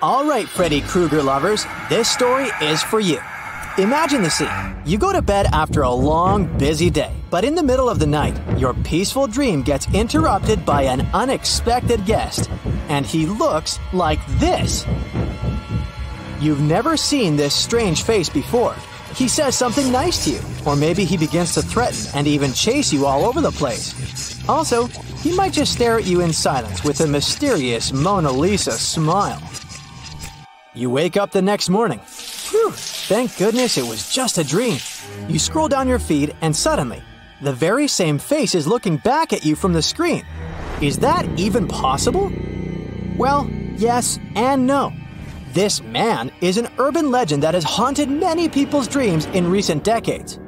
Alright, Freddy Krueger lovers, this story is for you. Imagine the scene. You go to bed after a long, busy day, but in the middle of the night, your peaceful dream gets interrupted by an unexpected guest, and he looks like this. You've never seen this strange face before. He says something nice to you, or maybe he begins to threaten and even chase you all over the place. Also, he might just stare at you in silence with a mysterious Mona Lisa smile. You wake up the next morning. Phew, thank goodness it was just a dream. You scroll down your feed and suddenly, the very same face is looking back at you from the screen. Is that even possible? Well, yes and no. This man is an urban legend that has haunted many people's dreams in recent decades.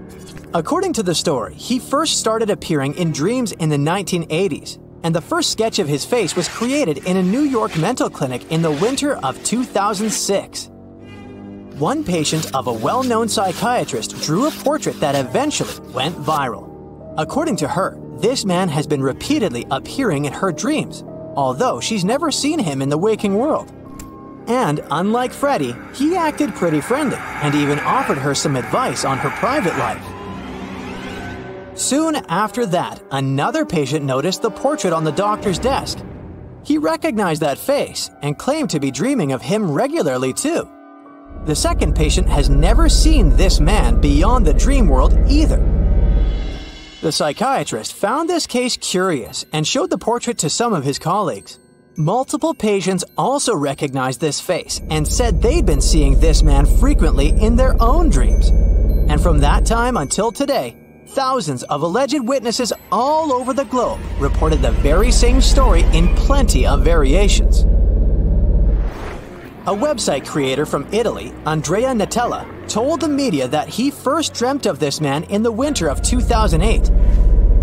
According to the story, he first started appearing in dreams in the 1980s, and the first sketch of his face was created in a New York mental clinic in the winter of 2006. One patient of a well-known psychiatrist drew a portrait that eventually went viral. According to her, this man has been repeatedly appearing in her dreams, although she's never seen him in the waking world. And unlike Freddy, he acted pretty friendly and even offered her some advice on her private life. Soon after that, another patient noticed the portrait on the doctor's desk. He recognized that face and claimed to be dreaming of him regularly too. The second patient has never seen this man beyond the dream world either. The psychiatrist found this case curious and showed the portrait to some of his colleagues. Multiple patients also recognized this face and said they'd been seeing this man frequently in their own dreams. And from that time until today, thousands of alleged witnesses all over the globe reported the very same story in plenty of variations. A website creator from Italy, Andrea Natella, told the media that he first dreamt of this man in the winter of 2008.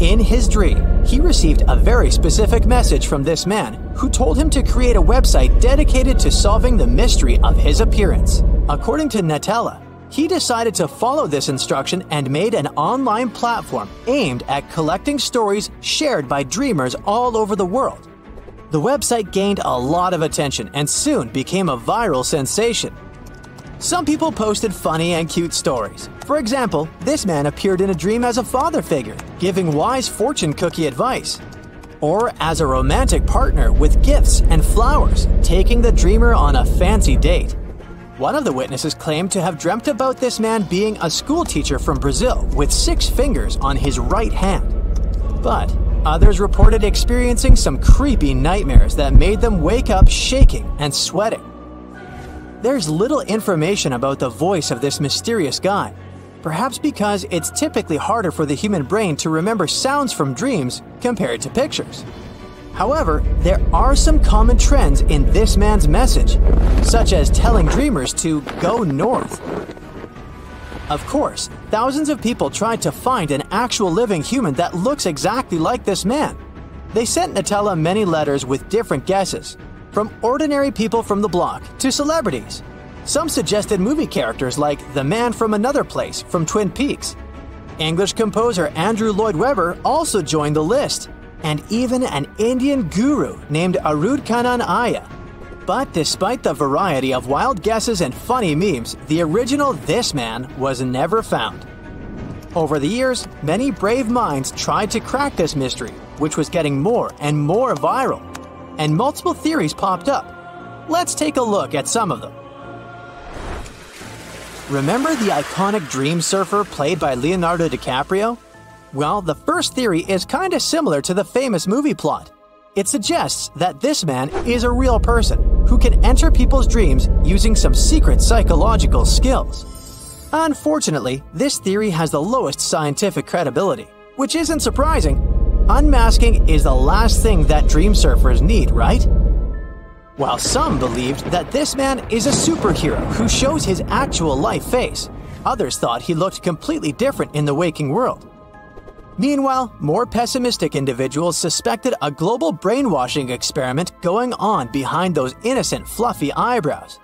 In his dream, he received a very specific message from this man who told him to create a website dedicated to solving the mystery of his appearance. According to Natella, he decided to follow this instruction and made an online platform aimed at collecting stories shared by dreamers all over the world. The website gained a lot of attention and soon became a viral sensation. Some people posted funny and cute stories. For example, this man appeared in a dream as a father figure, giving wise fortune cookie advice. Or as a romantic partner with gifts and flowers, taking the dreamer on a fancy date. One of the witnesses claimed to have dreamt about this man being a school teacher from Brazil with 6 fingers on his right hand. But others reported experiencing some creepy nightmares that made them wake up shaking and sweating. There's little information about the voice of this mysterious guy, perhaps because it's typically harder for the human brain to remember sounds from dreams compared to pictures. However, there are some common trends in this man's message, such as telling dreamers to go north. Of course, thousands of people tried to find an actual living human that looks exactly like this man. They sent Natella many letters with different guesses, from ordinary people from the block to celebrities. Some suggested movie characters like the man from Another Place from Twin Peaks. English composer Andrew Lloyd Webber also joined the list, and even an Indian guru named Arudkanan Aya. But despite the variety of wild guesses and funny memes, the original This Man was never found. Over the years, many brave minds tried to crack this mystery, which was getting more and more viral, and multiple theories popped up. Let's take a look at some of them. Remember the iconic dream surfer played by Leonardo DiCaprio? Well, the first theory is kinda similar to the famous movie plot. It suggests that this man is a real person who can enter people's dreams using some secret psychological skills. Unfortunately, this theory has the lowest scientific credibility, which isn't surprising. Unmasking is the last thing that dream surfers need, right? While some believed that this man is a superhero who shows his actual life face, others thought he looked completely different in the waking world. Meanwhile, more pessimistic individuals suspected a global brainwashing experiment going on behind those innocent, fluffy eyebrows.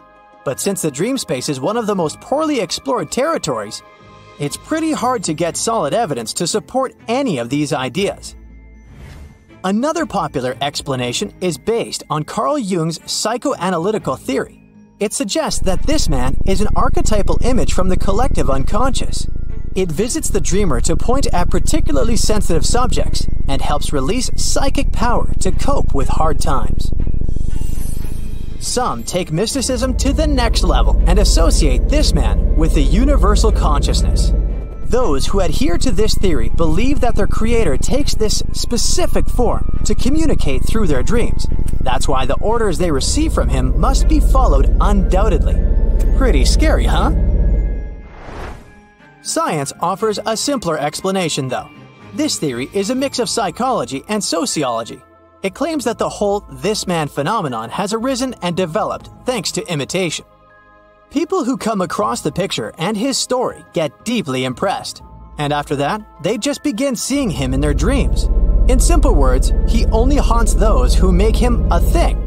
But since the dream space is one of the most poorly explored territories, it's pretty hard to get solid evidence to support any of these ideas. Another popular explanation is based on Carl Jung's psychoanalytical theory, It suggests that this man is an archetypal image from the collective unconscious. It visits the dreamer to point at particularly sensitive subjects and helps release psychic power to cope with hard times. Some take mysticism to the next level and associate this man with the universal consciousness. Those who adhere to this theory believe that their creator takes this specific form to communicate through their dreams. That's why the orders they receive from him must be followed undoubtedly. Pretty scary, huh? Science offers a simpler explanation, though. This theory is a mix of psychology and sociology. It claims that the whole "this man" phenomenon has arisen and developed thanks to imitation. People who come across the picture and his story get deeply impressed, and after that, they just begin seeing him in their dreams. In simple words, he only haunts those who make him a thing.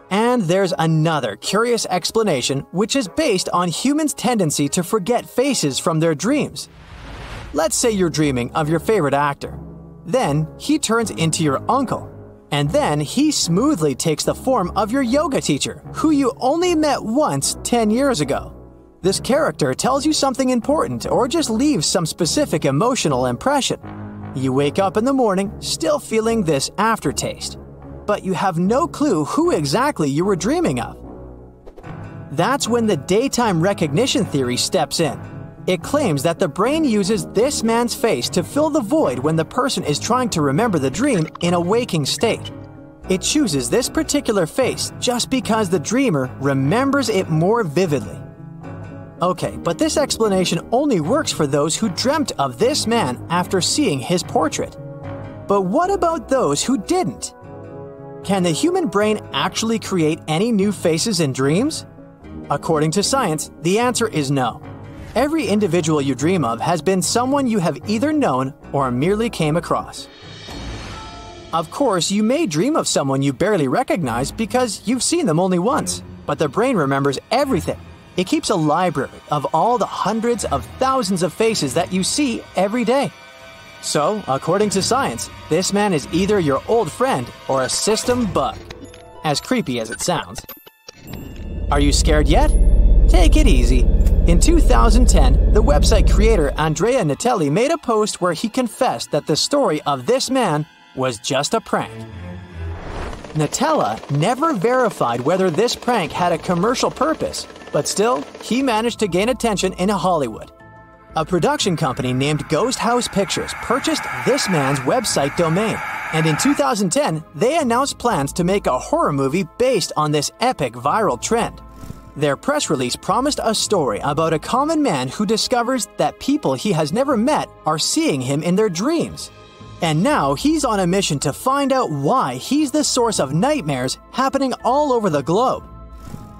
And there's another curious explanation which is based on humans' tendency to forget faces from their dreams. Let's say you're dreaming of your favorite actor. Then he turns into your uncle. And then he smoothly takes the form of your yoga teacher, who you only met once 10 years ago. This character tells you something important or just leaves some specific emotional impression. You wake up in the morning still feeling this aftertaste, but you have no clue who exactly you were dreaming of. That's when the daytime recognition theory steps in. It claims that the brain uses this man's face to fill the void when the person is trying to remember the dream in a waking state. It chooses this particular face just because the dreamer remembers it more vividly. Okay, but this explanation only works for those who dreamt of this man after seeing his portrait. But what about those who didn't? Can the human brain actually create any new faces in dreams? According to science, the answer is no. Every individual you dream of has been someone you have either known or merely came across. Of course, you may dream of someone you barely recognize because you've seen them only once, but the brain remembers everything. It keeps a library of all the hundreds of thousands of faces that you see every day. So, according to science, this man is either your old friend or a system bug. As creepy as it sounds. Are you scared yet? Take it easy. In 2010, the website creator Andrea Natelli made a post where he confessed that the story of this man was just a prank. Natella never verified whether this prank had a commercial purpose, but still, he managed to gain attention in Hollywood. A production company named Ghost House Pictures purchased this man's website domain, and in 2010, they announced plans to make a horror movie based on this epic viral trend. Their press release promised a story about a common man who discovers that people he has never met are seeing him in their dreams. And now he's on a mission to find out why he's the source of nightmares happening all over the globe.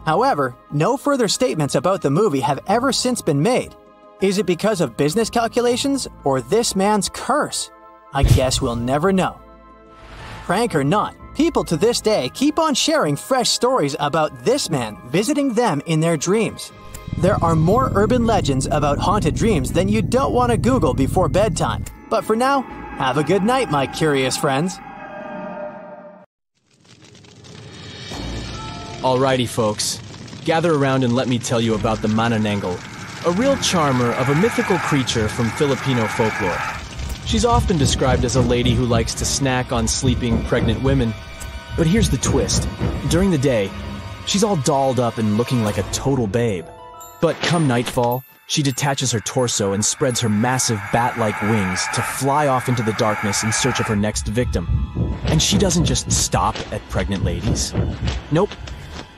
However, no further statements about the movie have ever since been made. Is it because of business calculations or this man's curse? I guess we'll never know. Prank or not, people to this day keep on sharing fresh stories about this man visiting them in their dreams. There are more urban legends about haunted dreams than you don't want to Google before bedtime. But for now, have a good night, my curious friends. Alrighty, folks. Gather around and let me tell you about the manananggal, a real charmer of a mythical creature from Filipino folklore. She's often described as a lady who likes to snack on sleeping pregnant women. But here's the twist. During the day, she's all dolled up and looking like a total babe. But come nightfall, she detaches her torso and spreads her massive bat-like wings to fly off into the darkness in search of her next victim. And she doesn't just stop at pregnant ladies. Nope.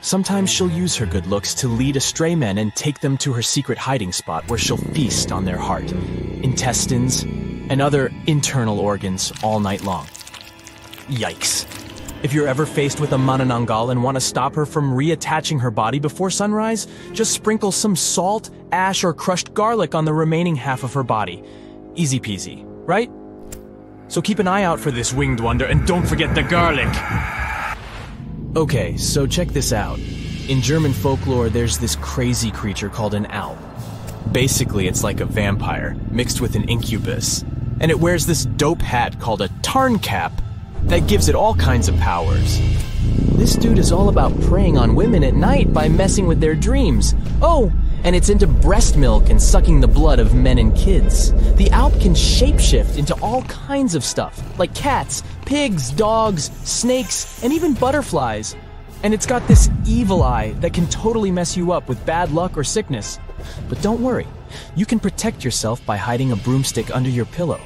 Sometimes she'll use her good looks to lead astray men and take them to her secret hiding spot where she'll feast on their heart, intestines, and other internal organs all night long. Yikes. If you're ever faced with a manananggal and want to stop her from reattaching her body before sunrise, just sprinkle some salt, ash, or crushed garlic on the remaining half of her body. Easy peasy, right? So keep an eye out for this winged wonder and don't forget the garlic! Okay, so check this out. In German folklore, there's this crazy creature called an Alp. Basically, it's like a vampire, mixed with an incubus. And it wears this dope hat called a Tarnkap that gives it all kinds of powers. This dude is all about preying on women at night by messing with their dreams. Oh, and it's into breast milk and sucking the blood of men and kids. The Alp can shapeshift into all kinds of stuff, like cats, pigs, dogs, snakes, and even butterflies. And it's got this evil eye that can totally mess you up with bad luck or sickness. But don't worry, you can protect yourself by hiding a broomstick under your pillow,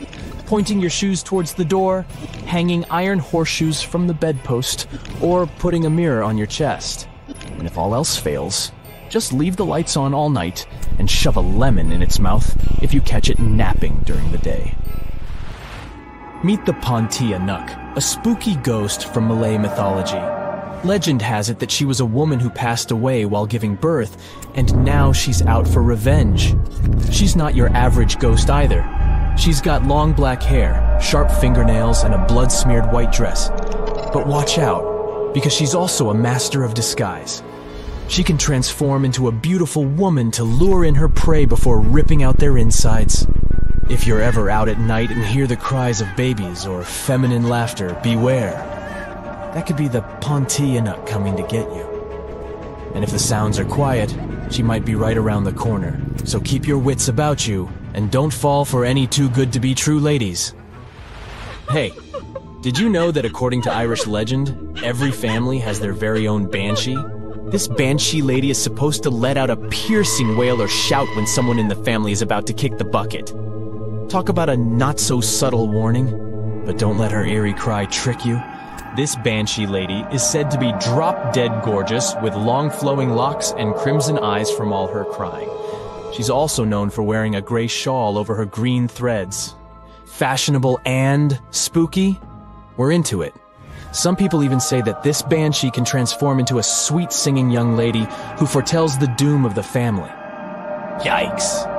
pointing your shoes towards the door, hanging iron horseshoes from the bedpost, or putting a mirror on your chest. And if all else fails, just leave the lights on all night and shove a lemon in its mouth if you catch it napping during the day. Meet the Pontia Nuk, a spooky ghost from Malay mythology. Legend has it that she was a woman who passed away while giving birth, and now she's out for revenge. She's not your average ghost either. She's got long black hair, sharp fingernails, and a blood-smeared white dress. But watch out, because she's also a master of disguise. She can transform into a beautiful woman to lure in her prey before ripping out their insides. If you're ever out at night and hear the cries of babies or feminine laughter, beware. That could be the Pontia Nuk coming to get you. And if the sounds are quiet, she might be right around the corner. So keep your wits about you, and don't fall for any too-good-to-be-true ladies. Hey, did you know that according to Irish legend, every family has their very own banshee? This banshee lady is supposed to let out a piercing wail or shout when someone in the family is about to kick the bucket. Talk about a not-so-subtle warning, but don't let her eerie cry trick you. This banshee lady is said to be drop-dead gorgeous with long flowing locks and crimson eyes from all her crying. She's also known for wearing a gray shawl over her green threads. Fashionable and spooky? We're into it. Some people even say that this banshee can transform into a sweet-singing young lady who foretells the doom of the family. Yikes.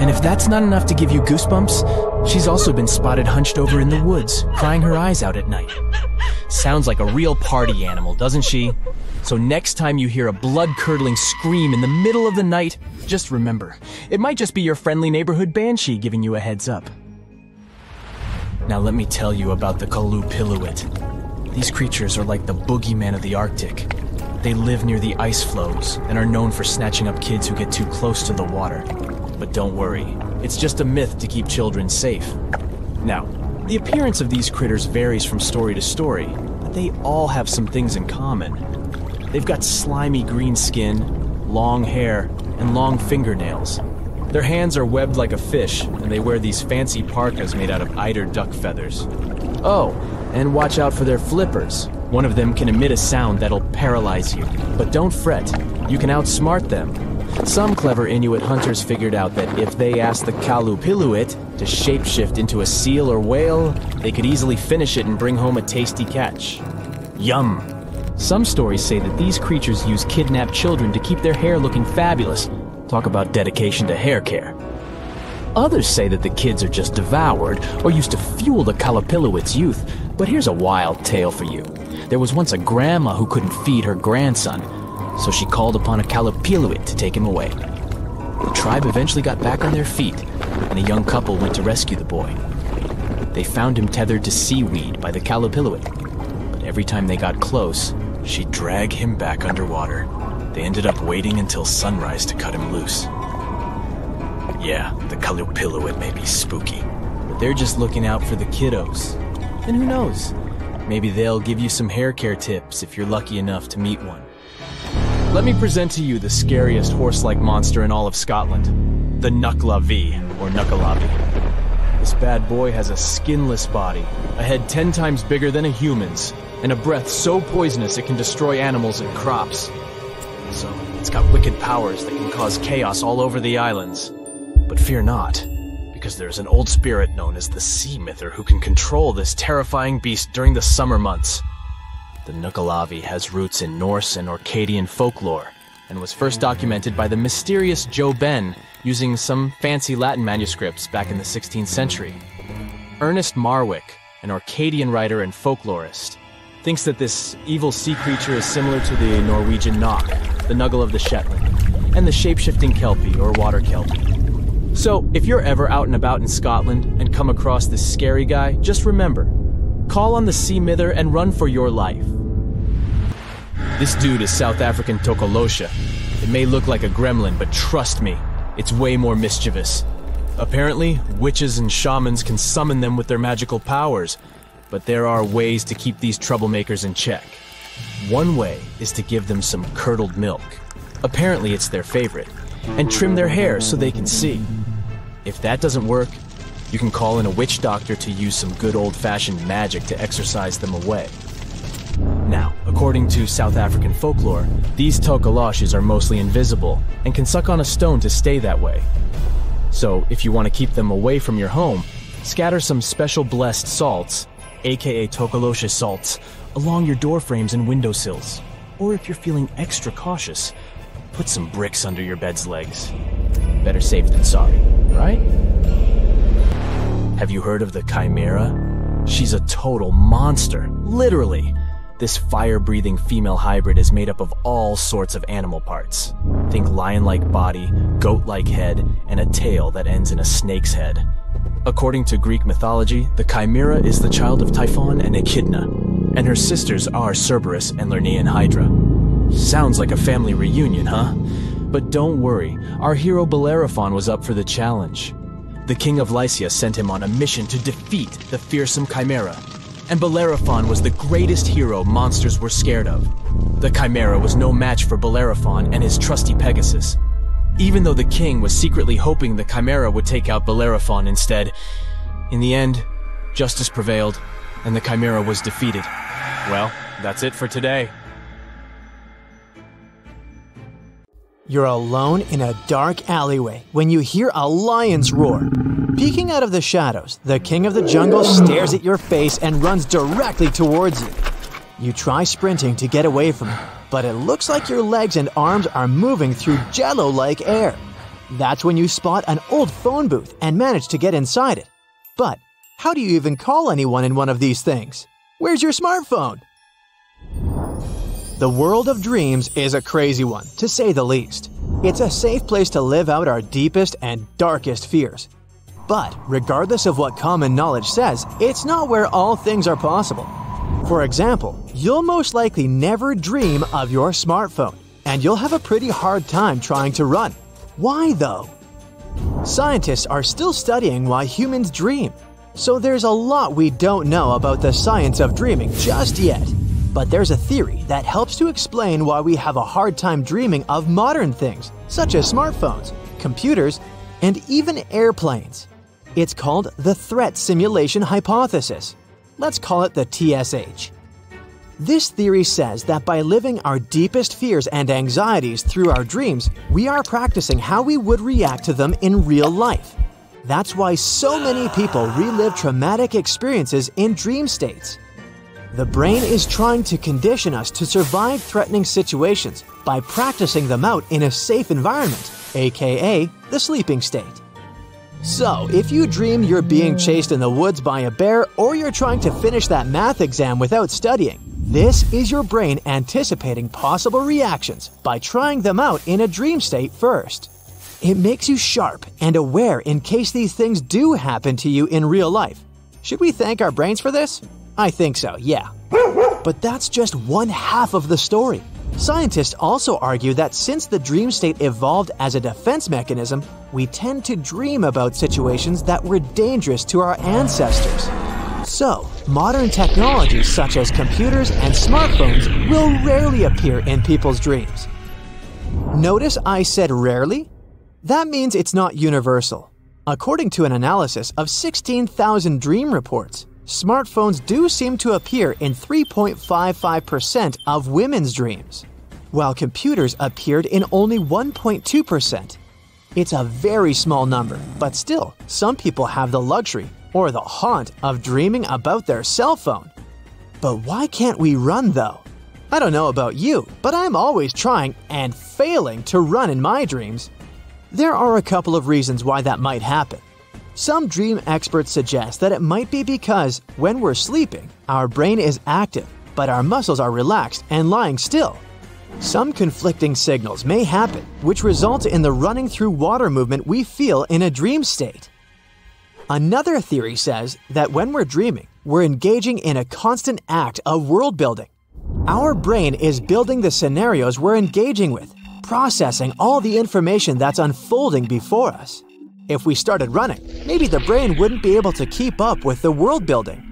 And if that's not enough to give you goosebumps, she's also been spotted hunched over in the woods, crying her eyes out at night. Sounds like a real party animal, doesn't she? So next time you hear a blood-curdling scream in the middle of the night, just remember, it might just be your friendly neighborhood banshee giving you a heads up. Now let me tell you about the Kalupilluit. These creatures are like the boogeyman of the Arctic. They live near the ice floes and are known for snatching up kids who get too close to the water. But don't worry, it's just a myth to keep children safe. Now, the appearance of these critters varies from story to story, but they all have some things in common. They've got slimy green skin, long hair, and long fingernails. Their hands are webbed like a fish, and they wear these fancy parkas made out of eider duck feathers. Oh, and watch out for their flippers. One of them can emit a sound that'll paralyze you. But don't fret, you can outsmart them. Some clever Inuit hunters figured out that if they asked the Kalupilluit to shapeshift into a seal or whale, they could easily finish it and bring home a tasty catch. Yum! Some stories say that these creatures use kidnapped children to keep their hair looking fabulous. Talk about dedication to hair care. Others say that the kids are just devoured or used to fuel the Kalupilluit's youth. But here's a wild tale for you. There was once a grandma who couldn't feed her grandson, so she called upon a Kalupilluit to take him away. The tribe eventually got back on their feet, and a young couple went to rescue the boy. They found him tethered to seaweed by the Kalupilluit, but every time they got close, she'd drag him back underwater. They ended up waiting until sunrise to cut him loose. Yeah, the Kalupilluit may be spooky, but they're just looking out for the kiddos. And who knows, maybe they'll give you some hair care tips if you're lucky enough to meet one. Let me present to you the scariest horse-like monster in all of Scotland, the Nucklavi, or Nuckalavie. This bad boy has a skinless body, a head 10 times bigger than a human's, and a breath so poisonous it can destroy animals and crops. So, it's got wicked powers that can cause chaos all over the islands. But fear not, because there's an old spirit known as the Sea Myther who can control this terrifying beast during the summer months. The Nuckalavie has roots in Norse and Orcadian folklore, and was first documented by the mysterious Joe Ben using some fancy Latin manuscripts back in the 16th century. Ernest Marwick, an Orcadian writer and folklorist, thinks that this evil sea creature is similar to the Norwegian Nok, the Nuggle of the Shetland, and the shape-shifting Kelpie or water Kelpie. So, if you're ever out and about in Scotland and come across this scary guy, just remember, call on the Sea Myther and run for your life. This dude is South African Tokolosha. It may look like a gremlin, but trust me, it's way more mischievous. Apparently, witches and shamans can summon them with their magical powers, but there are ways to keep these troublemakers in check. One way is to give them some curdled milk. Apparently it's their favorite, and trim their hair so they can see. If that doesn't work, you can call in a witch doctor to use some good old-fashioned magic to exorcise them away. Now, according to South African folklore, these tokoloshes are mostly invisible and can suck on a stone to stay that way. So, if you want to keep them away from your home, scatter some special blessed salts, aka tokolosha salts, along your door frames and windowsills. Or if you're feeling extra cautious, put some bricks under your bed's legs. Better safe than sorry, right? Have you heard of the Chimera? She's a total monster, literally. This fire-breathing female hybrid is made up of all sorts of animal parts. Think lion-like body, goat-like head, and a tail that ends in a snake's head. According to Greek mythology, the Chimera is the child of Typhon and Echidna, and her sisters are Cerberus and Lernaean Hydra. Sounds like a family reunion, huh? But don't worry, our hero Bellerophon was up for the challenge. The king of Lycia sent him on a mission to defeat the fearsome Chimera, and Bellerophon was the greatest hero monsters were scared of. The Chimera was no match for Bellerophon and his trusty Pegasus. Even though the king was secretly hoping the Chimera would take out Bellerophon instead, in the end, justice prevailed, and the Chimera was defeated. Well, that's it for today. You're alone in a dark alleyway when you hear a lion's roar. Peeking out of the shadows, the king of the jungle stares at your face and runs directly towards you. You try sprinting to get away from him, but it looks like your legs and arms are moving through jello-like air. That's when you spot an old phone booth and manage to get inside it. But how do you even call anyone in one of these things? Where's your smartphone? The world of dreams is a crazy one, to say the least. It's a safe place to live out our deepest and darkest fears. But regardless of what common knowledge says, it's not where all things are possible. For example, you'll most likely never dream of your smartphone, and you'll have a pretty hard time trying to run. Why though? Scientists are still studying why humans dream, so there's a lot we don't know about the science of dreaming just yet. But there's a theory that helps to explain why we have a hard time dreaming of modern things, such as smartphones, computers, and even airplanes. It's called the threat simulation hypothesis. Let's call it the TSH. This theory says that by living our deepest fears and anxieties through our dreams, we are practicing how we would react to them in real life. That's why so many people relive traumatic experiences in dream states. The brain is trying to condition us to survive threatening situations by practicing them out in a safe environment, aka the sleeping state. So, if you dream you're being chased in the woods by a bear or you're trying to finish that math exam without studying, this is your brain anticipating possible reactions by trying them out in a dream state first. It makes you sharp and aware in case these things do happen to you in real life. Should we thank our brains for this? I think so, yeah. But that's just one half of the story. Scientists also argue that since the dream state evolved as a defense mechanism, we tend to dream about situations that were dangerous to our ancestors. So, modern technologies such as computers and smartphones will rarely appear in people's dreams. Notice I said rarely? That means it's not universal. According to an analysis of 16,000 dream reports, smartphones do seem to appear in 3.55% of women's dreams, while computers appeared in only 1.2%. It's a very small number, but still, some people have the luxury or the haunt of dreaming about their cell phone. But why can't we run though? I don't know about you, but I'm always trying and failing to run in my dreams. There are a couple of reasons why that might happen. Some dream experts suggest that it might be because when we're sleeping, our brain is active, but our muscles are relaxed and lying still. Some conflicting signals may happen, which results in the running through water movement we feel in a dream state. Another theory says that when we're dreaming, we're engaging in a constant act of world building. Our brain is building the scenarios we're engaging with, processing all the information that's unfolding before us. If we started running, maybe the brain wouldn't be able to keep up with the world building.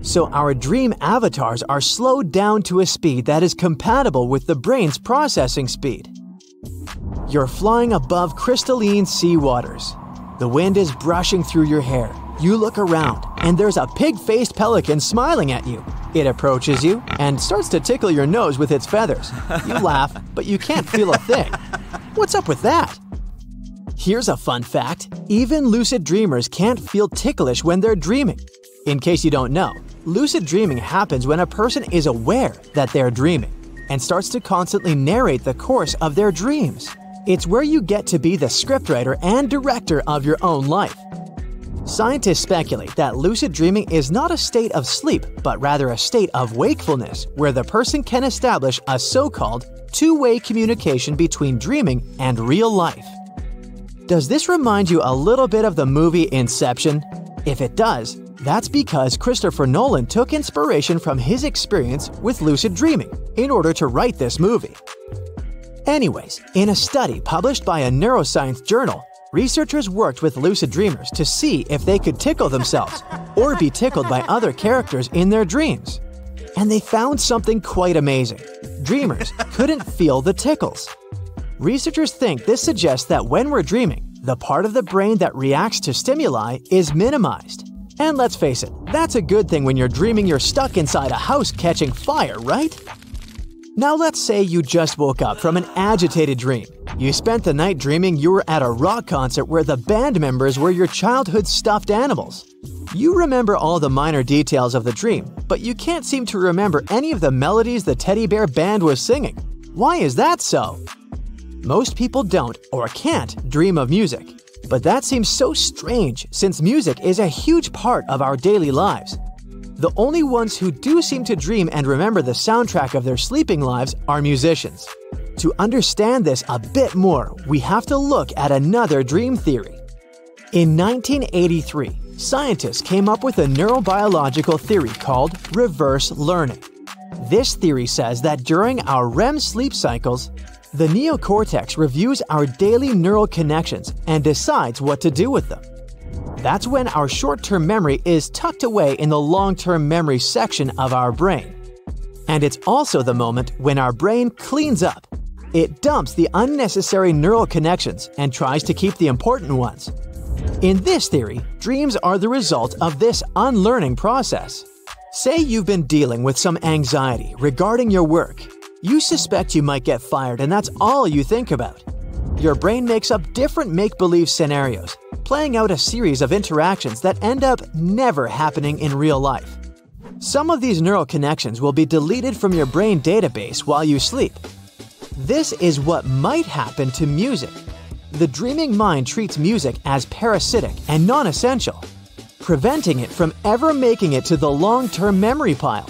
So our dream avatars are slowed down to a speed that is compatible with the brain's processing speed. You're flying above crystalline sea waters. The wind is brushing through your hair. You look around, and there's a pig-faced pelican smiling at you. It approaches you and starts to tickle your nose with its feathers. You laugh, but you can't feel a thing. What's up with that? Here's a fun fact. Even lucid dreamers can't feel ticklish when they're dreaming. In case you don't know, lucid dreaming happens when a person is aware that they're dreaming and starts to constantly narrate the course of their dreams. It's where you get to be the scriptwriter and director of your own life. Scientists speculate that lucid dreaming is not a state of sleep, but rather a state of wakefulness, where the person can establish a so-called two-way communication between dreaming and real life. Does this remind you a little bit of the movie Inception? If it does, that's because Christopher Nolan took inspiration from his experience with lucid dreaming in order to write this movie. Anyways, in a study published by a neuroscience journal, researchers worked with lucid dreamers to see if they could tickle themselves or be tickled by other characters in their dreams. And they found something quite amazing. Dreamers couldn't feel the tickles. Researchers think this suggests that when we're dreaming, the part of the brain that reacts to stimuli is minimized. And let's face it, that's a good thing when you're dreaming you're stuck inside a house catching fire, right? Now let's say you just woke up from an agitated dream. You spent the night dreaming you were at a rock concert where the band members were your childhood stuffed animals. You remember all the minor details of the dream, but you can't seem to remember any of the melodies the teddy bear band was singing. Why is that so? Most people don't or can't dream of music. But that seems so strange since music is a huge part of our daily lives. The only ones who do seem to dream and remember the soundtrack of their sleeping lives are musicians. To understand this a bit more, we have to look at another dream theory. In 1983, scientists came up with a neurobiological theory called reverse learning. This theory says that during our REM sleep cycles, the neocortex reviews our daily neural connections and decides what to do with them. That's when our short-term memory is tucked away in the long-term memory section of our brain. And it's also the moment when our brain cleans up. It dumps the unnecessary neural connections and tries to keep the important ones. In this theory, dreams are the result of this unlearning process. Say you've been dealing with some anxiety regarding your work. You suspect you might get fired and that's all you think about. Your brain makes up different make-believe scenarios, playing out a series of interactions that end up never happening in real life. Some of these neural connections will be deleted from your brain database while you sleep. This is what might happen to music. The dreaming mind treats music as parasitic and non-essential, preventing it from ever making it to the long-term memory pile.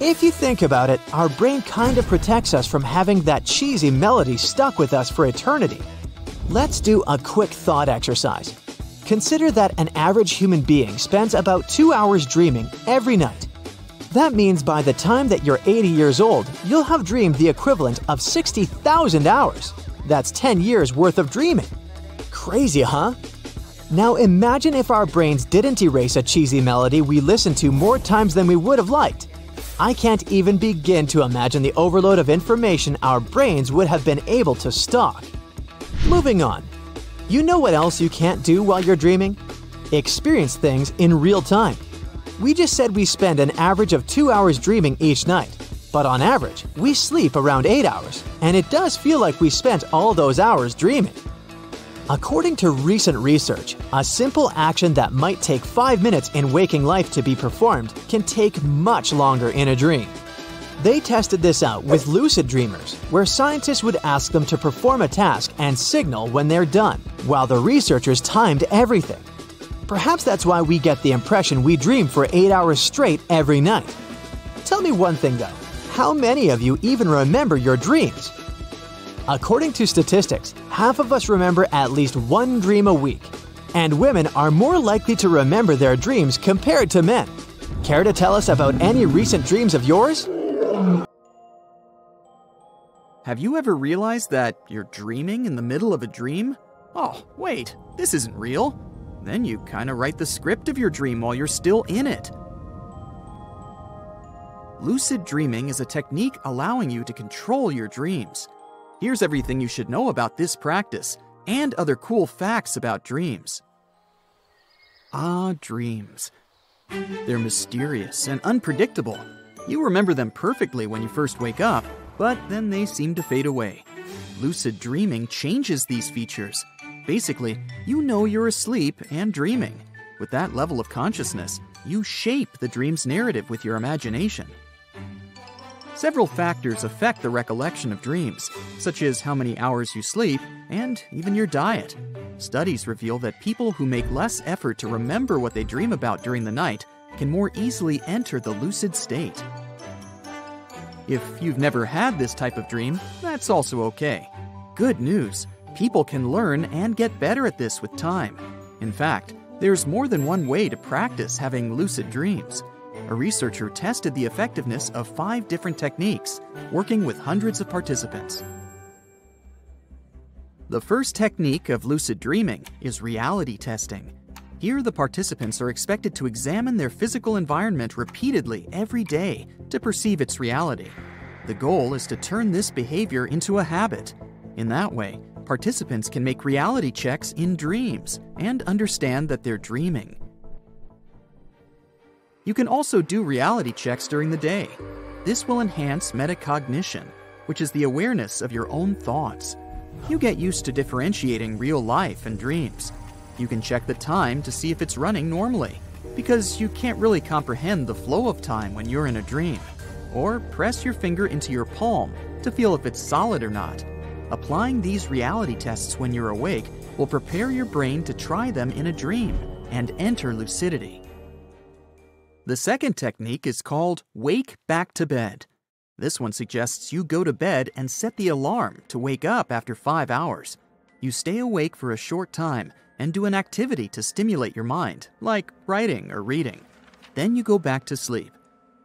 If you think about it, our brain kind of protects us from having that cheesy melody stuck with us for eternity. Let's do a quick thought exercise. Consider that an average human being spends about 2 hours dreaming every night. That means by the time that you're 80 years old, you'll have dreamed the equivalent of 60,000 hours. That's 10 years worth of dreaming. Crazy, huh? Now imagine if our brains didn't erase a cheesy melody we listened to more times than we would have liked. I can't even begin to imagine the overload of information our brains would have been able to stock. Moving on. You know what else you can't do while you're dreaming? Experience things in real time. We just said we spend an average of 2 hours dreaming each night, but on average, we sleep around 8 hours, and it does feel like we spent all those hours dreaming. According to recent research, a simple action that might take 5 minutes in waking life to be performed can take much longer in a dream. They tested this out with lucid dreamers, where scientists would ask them to perform a task and signal when they're done, while the researchers timed everything. Perhaps that's why we get the impression we dream for 8 hours straight every night. Tell me one thing though, how many of you even remember your dreams? According to statistics, half of us remember at least one dream a week. And women are more likely to remember their dreams compared to men. Care to tell us about any recent dreams of yours? Have you ever realized that you're dreaming in the middle of a dream? Oh, wait, this isn't real. Then you kind of write the script of your dream while you're still in it. Lucid dreaming is a technique allowing you to control your dreams. Here's everything you should know about this practice and other cool facts about dreams. Dreams. They're mysterious and unpredictable. You remember them perfectly when you first wake up, but then they seem to fade away. Lucid dreaming changes these features. Basically, you know you're asleep and dreaming. With that level of consciousness, you shape the dream's narrative with your imagination. Several factors affect the recollection of dreams, such as how many hours you sleep and even your diet. Studies reveal that people who make less effort to remember what they dream about during the night can more easily enter the lucid state. If you've never had this type of dream, that's also okay. Good news, people can learn and get better at this with time. In fact, there's more than one way to practice having lucid dreams. A researcher tested the effectiveness of 5 different techniques, working with hundreds of participants. The first technique of lucid dreaming is reality testing. Here, the participants are expected to examine their physical environment repeatedly every day to perceive its reality. The goal is to turn this behavior into a habit. In that way, participants can make reality checks in dreams and understand that they're dreaming. You can also do reality checks during the day. This will enhance metacognition, which is the awareness of your own thoughts. You get used to differentiating real life and dreams. You can check the time to see if it's running normally, because you can't really comprehend the flow of time when you're in a dream. Or press your finger into your palm to feel if it's solid or not. Applying these reality tests when you're awake will prepare your brain to try them in a dream and enter lucidity. The second technique is called wake back to bed. This one suggests you go to bed and set the alarm to wake up after 5 hours. You stay awake for a short time and do an activity to stimulate your mind, like writing or reading. Then you go back to sleep.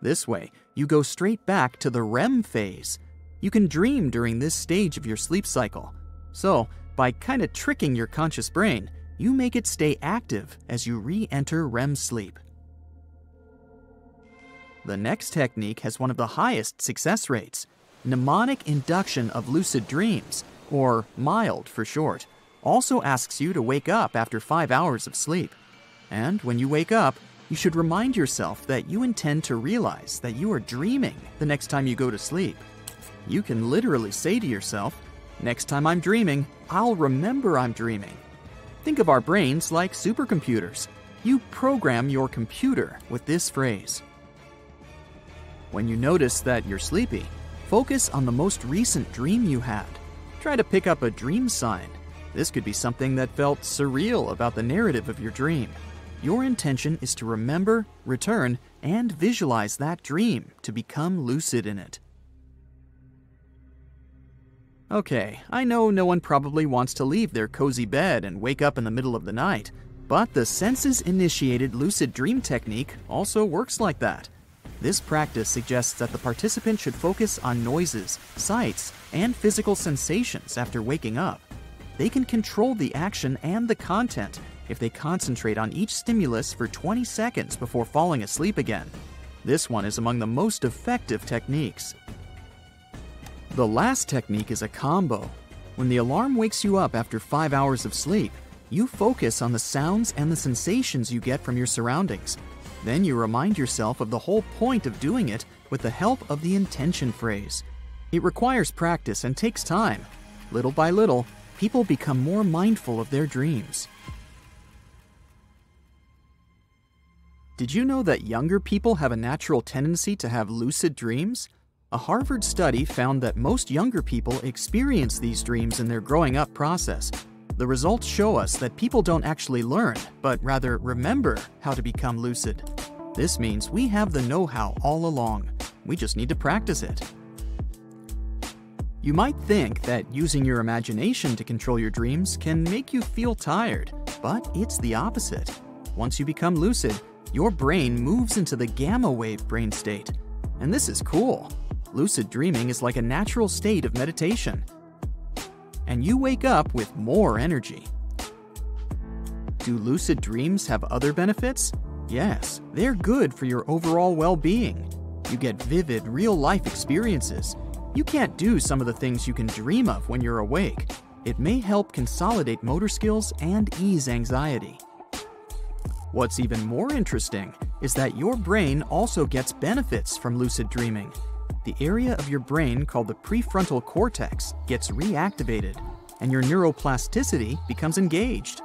This way, you go straight back to the REM phase. You can dream during this stage of your sleep cycle. So, by kind of tricking your conscious brain, you make it stay active as you re-enter REM sleep. The next technique has one of the highest success rates. Mnemonic induction of lucid dreams, or MILD for short, also asks you to wake up after 5 hours of sleep. And when you wake up, you should remind yourself that you intend to realize that you are dreaming the next time you go to sleep. You can literally say to yourself, "Next time I'm dreaming, I'll remember I'm dreaming." Think of our brains like supercomputers. You program your computer with this phrase. When you notice that you're sleepy, focus on the most recent dream you had. Try to pick up a dream sign. This could be something that felt surreal about the narrative of your dream. Your intention is to remember, return, and visualize that dream to become lucid in it. Okay, I know no one probably wants to leave their cozy bed and wake up in the middle of the night, but the senses-initiated lucid dream technique also works like that. This practice suggests that the participant should focus on noises, sights, and physical sensations after waking up. They can control the action and the content if they concentrate on each stimulus for 20 seconds before falling asleep again. This one is among the most effective techniques. The last technique is a combo. When the alarm wakes you up after 5 hours of sleep, you focus on the sounds and the sensations you get from your surroundings. Then you remind yourself of the whole point of doing it with the help of the intention phrase. It requires practice and takes time. Little by little, people become more mindful of their dreams. Did you know that younger people have a natural tendency to have lucid dreams? A Harvard study found that most younger people experience these dreams in their growing up process. The results show us that people don't actually learn, but rather remember how to become lucid. This means we have the know-how all along. We just need to practice it. You might think that using your imagination to control your dreams can make you feel tired, but it's the opposite. Once you become lucid, your brain moves into the gamma wave brain state. And this is cool. lucid dreaming is like a natural state of meditation. And you wake up with more energy. Do lucid dreams have other benefits? Yes, they're good for your overall well-being. You get vivid, real-life experiences. You can't do some of the things you can dream of when you're awake. It may help consolidate motor skills and ease anxiety. What's even more interesting is that your brain also gets benefits from lucid dreaming. The area of your brain called the prefrontal cortex gets reactivated, and your neuroplasticity becomes engaged.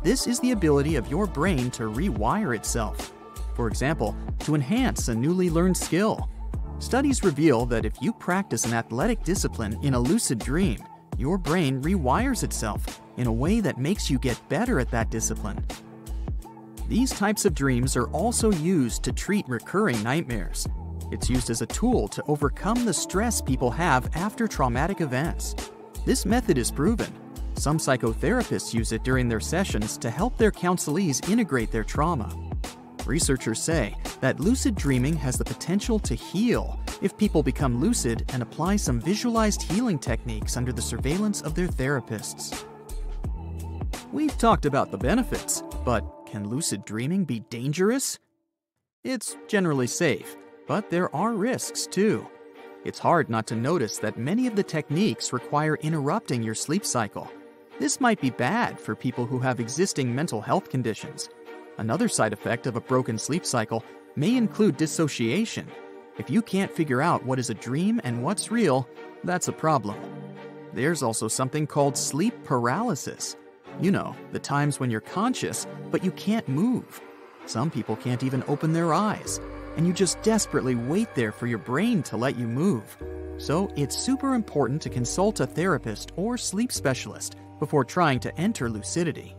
This is the ability of your brain to rewire itself. For example, to enhance a newly learned skill. Studies reveal that if you practice an athletic discipline in a lucid dream, your brain rewires itself in a way that makes you get better at that discipline. These types of dreams are also used to treat recurring nightmares. It's used as a tool to overcome the stress people have after traumatic events. This method is proven. Some psychotherapists use it during their sessions to help their counselees integrate their trauma. Researchers say that lucid dreaming has the potential to heal if people become lucid and apply some visualized healing techniques under the surveillance of their therapists. We've talked about the benefits, but can lucid dreaming be dangerous? It's generally safe, but there are risks too. It's hard not to notice that many of the techniques require interrupting your sleep cycle. This might be bad for people who have existing mental health conditions. Another side effect of a broken sleep cycle may include dissociation. If you can't figure out what is a dream and what's real, that's a problem. There's also something called sleep paralysis. You know, the times when you're conscious, but you can't move. Some people can't even open their eyes, and you just desperately wait there for your brain to let you move. So it's super important to consult a therapist or sleep specialist before trying to enter lucidity.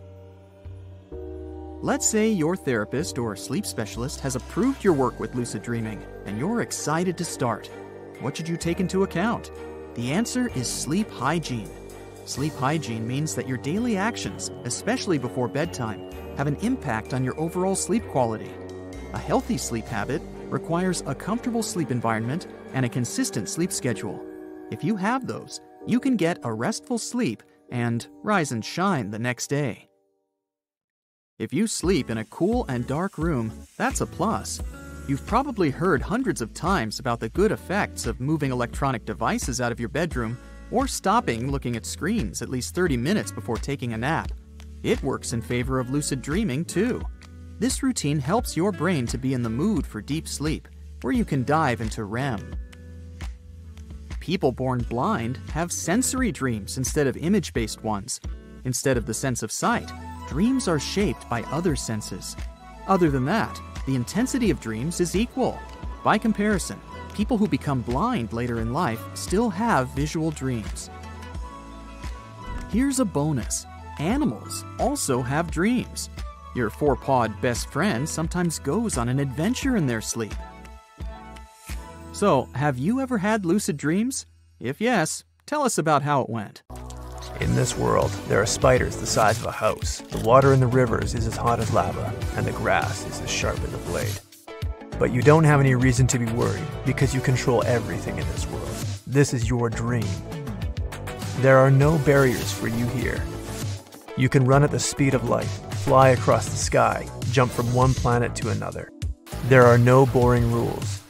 Let's say your therapist or sleep specialist has approved your work with lucid dreaming, and you're excited to start. What should you take into account? The answer is sleep hygiene. Sleep hygiene means that your daily actions, especially before bedtime, have an impact on your overall sleep quality. A healthy sleep habit requires a comfortable sleep environment and a consistent sleep schedule. If you have those, you can get a restful sleep and rise and shine the next day. If you sleep in a cool and dark room, that's a plus. You've probably heard hundreds of times about the good effects of moving electronic devices out of your bedroom or stopping looking at screens at least 30 minutes before taking a nap. It works in favor of lucid dreaming too. This routine helps your brain to be in the mood for deep sleep, where you can dive into REM. People born blind have sensory dreams instead of image-based ones. Instead of the sense of sight, dreams are shaped by other senses. Other than that, the intensity of dreams is equal. By comparison, people who become blind later in life still have visual dreams. Here's a bonus. Animals also have dreams. Your four-pawed best friend sometimes goes on an adventure in their sleep. So, have you ever had lucid dreams? If yes, tell us about how it went. In this world, there are spiders the size of a house. The water in the rivers is as hot as lava, and the grass is as sharp as a blade. But you don't have any reason to be worried, because you control everything in this world. This is your dream. There are no barriers for you here. You can run at the speed of light, fly across the sky, jump from one planet to another. There are no boring rules.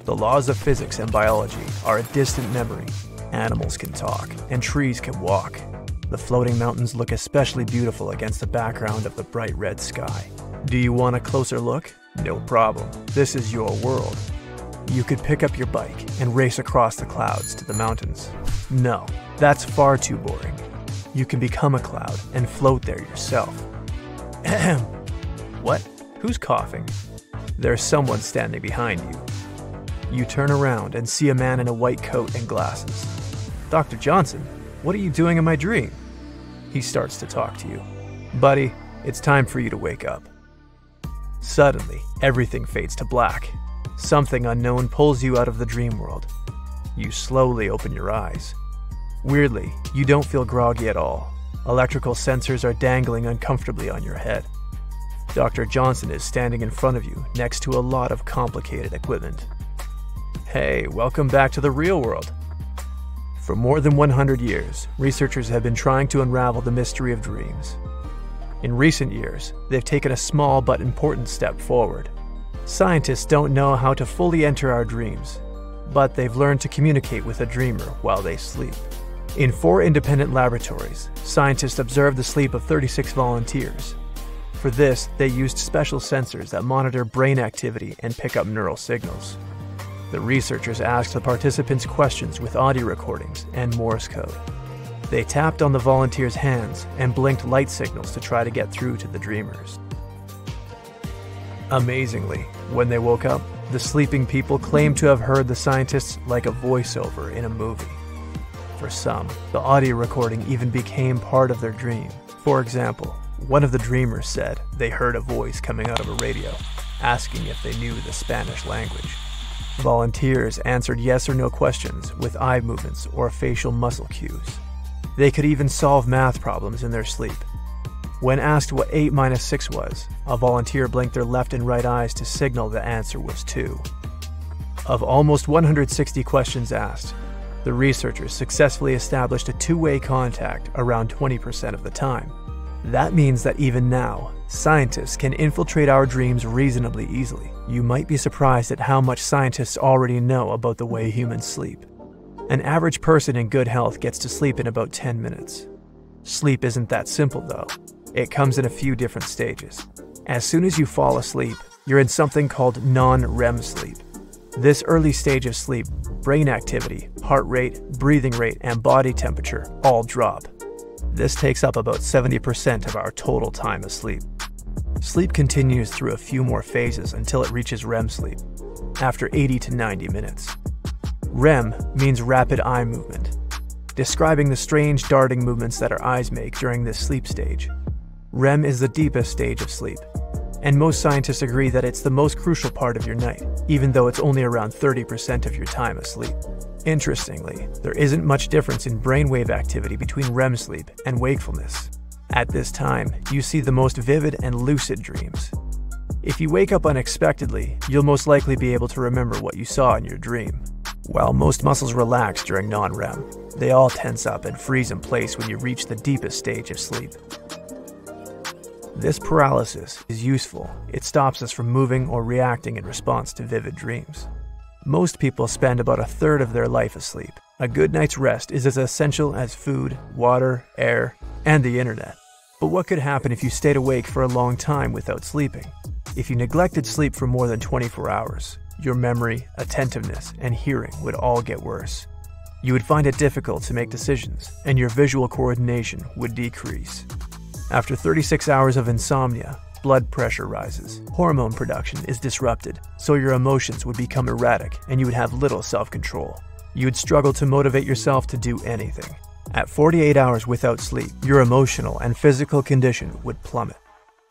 The laws of physics and biology are a distant memory. Animals can talk, and trees can walk. The floating mountains look especially beautiful against the background of the bright red sky. Do you want a closer look? No problem. This is your world. You could pick up your bike and race across the clouds to the mountains. No, that's far too boring. You can become a cloud and float there yourself. Ahem. What? Who's coughing? There's someone standing behind you. You turn around and see a man in a white coat and glasses. Dr. Johnson, what are you doing in my dream? He starts to talk to you. Buddy, it's time for you to wake up. Suddenly, everything fades to black. Something unknown pulls you out of the dream world. You slowly open your eyes. Weirdly, you don't feel groggy at all. Electrical sensors are dangling uncomfortably on your head. Dr. Johnson is standing in front of you next to a lot of complicated equipment. Hey, welcome back to the real world. For more than 100 years, researchers have been trying to unravel the mystery of dreams. In recent years, they've taken a small but important step forward. Scientists don't know how to fully enter our dreams, but they've learned to communicate with a dreamer while they sleep. In 4 independent laboratories, scientists observed the sleep of 36 volunteers. For this, they used special sensors that monitor brain activity and pick up neural signals. The researchers asked the participants questions with audio recordings and Morse code. They tapped on the volunteers' hands and blinked light signals to try to get through to the dreamers. Amazingly, when they woke up, the sleeping people claimed to have heard the scientists like a voiceover in a movie. For some, the audio recording even became part of their dream. For example, one of the dreamers said they heard a voice coming out of a radio, asking if they knew the Spanish language. Volunteers answered yes or no questions with eye movements or facial muscle cues. They could even solve math problems in their sleep. When asked what 8 minus 6 was, a volunteer blinked their left and right eyes to signal the answer was 2. Of almost 160 questions asked, the researchers successfully established a two-way contact around 20% of the time. That means that even now, scientists can infiltrate our dreams reasonably easily. You might be surprised at how much scientists already know about the way humans sleep. An average person in good health gets to sleep in about 10 minutes. Sleep isn't that simple though. It comes in a few different stages. As soon as you fall asleep, you're in something called non-REM sleep. This early stage of sleep, brain activity, heart rate, breathing rate, and body temperature all drop. This takes up about 70% of our total time asleep. Sleep continues through a few more phases until it reaches REM sleep, after 80 to 90 minutes. REM means rapid eye movement, describing the strange darting movements that our eyes make during this sleep stage. REM is the deepest stage of sleep, and most scientists agree that it's the most crucial part of your night, even though it's only around 30% of your time asleep. Interestingly, there isn't much difference in brainwave activity between REM sleep and wakefulness. At this time, you see the most vivid and lucid dreams. If you wake up unexpectedly, you'll most likely be able to remember what you saw in your dream. While most muscles relax during non-REM, they all tense up and freeze in place when you reach the deepest stage of sleep. This paralysis is useful. It stops us from moving or reacting in response to vivid dreams. Most people spend about 1/3 of their life asleep. A good night's rest is as essential as food, water, air, and the internet. But what could happen if you stayed awake for a long time without sleeping? If you neglected sleep for more than 24 hours, your memory, attentiveness, and hearing would all get worse. You would find it difficult to make decisions, and your visual coordination would decrease. After 36 hours of insomnia, blood pressure rises, hormone production is disrupted, so your emotions would become erratic and you would have little self-control. You would struggle to motivate yourself to do anything. At 48 hours without sleep, your emotional and physical condition would plummet.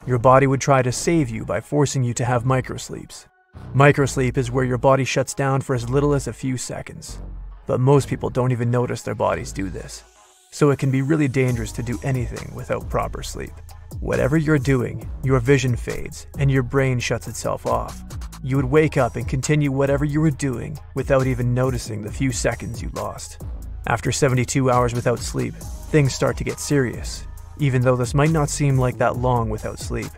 Your body would try to save you by forcing you to have microsleeps. Microsleep is where your body shuts down for as little as a few seconds. But most people don't even notice their bodies do this. So it can be really dangerous to do anything without proper sleep. Whatever you're doing, your vision fades and your brain shuts itself off. You would wake up and continue whatever you were doing without even noticing the few seconds you lost. After 72 hours without sleep, things start to get serious. Even though this might not seem like that long without sleep,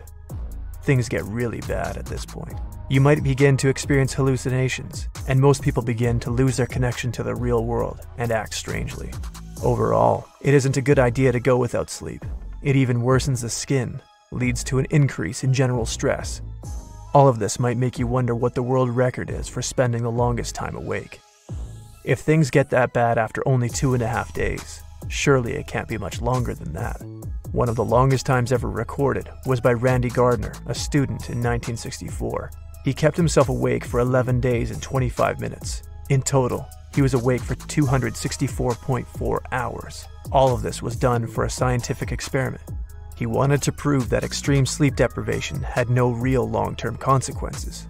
things get really bad at this point. You might begin to experience hallucinations, and most people begin to lose their connection to the real world and act strangely. Overall, it isn't a good idea to go without sleep. It even worsens the skin, leads to an increase in general stress. All of this might make you wonder what the world record is for spending the longest time awake. If things get that bad after only 2.5 days, surely it can't be much longer than that. One of the longest times ever recorded was by Randy Gardner, a student in 1964. He kept himself awake for 11 days and 25 minutes. In total, he was awake for 264.4 hours. All of this was done for a scientific experiment. He wanted to prove that extreme sleep deprivation had no real long-term consequences.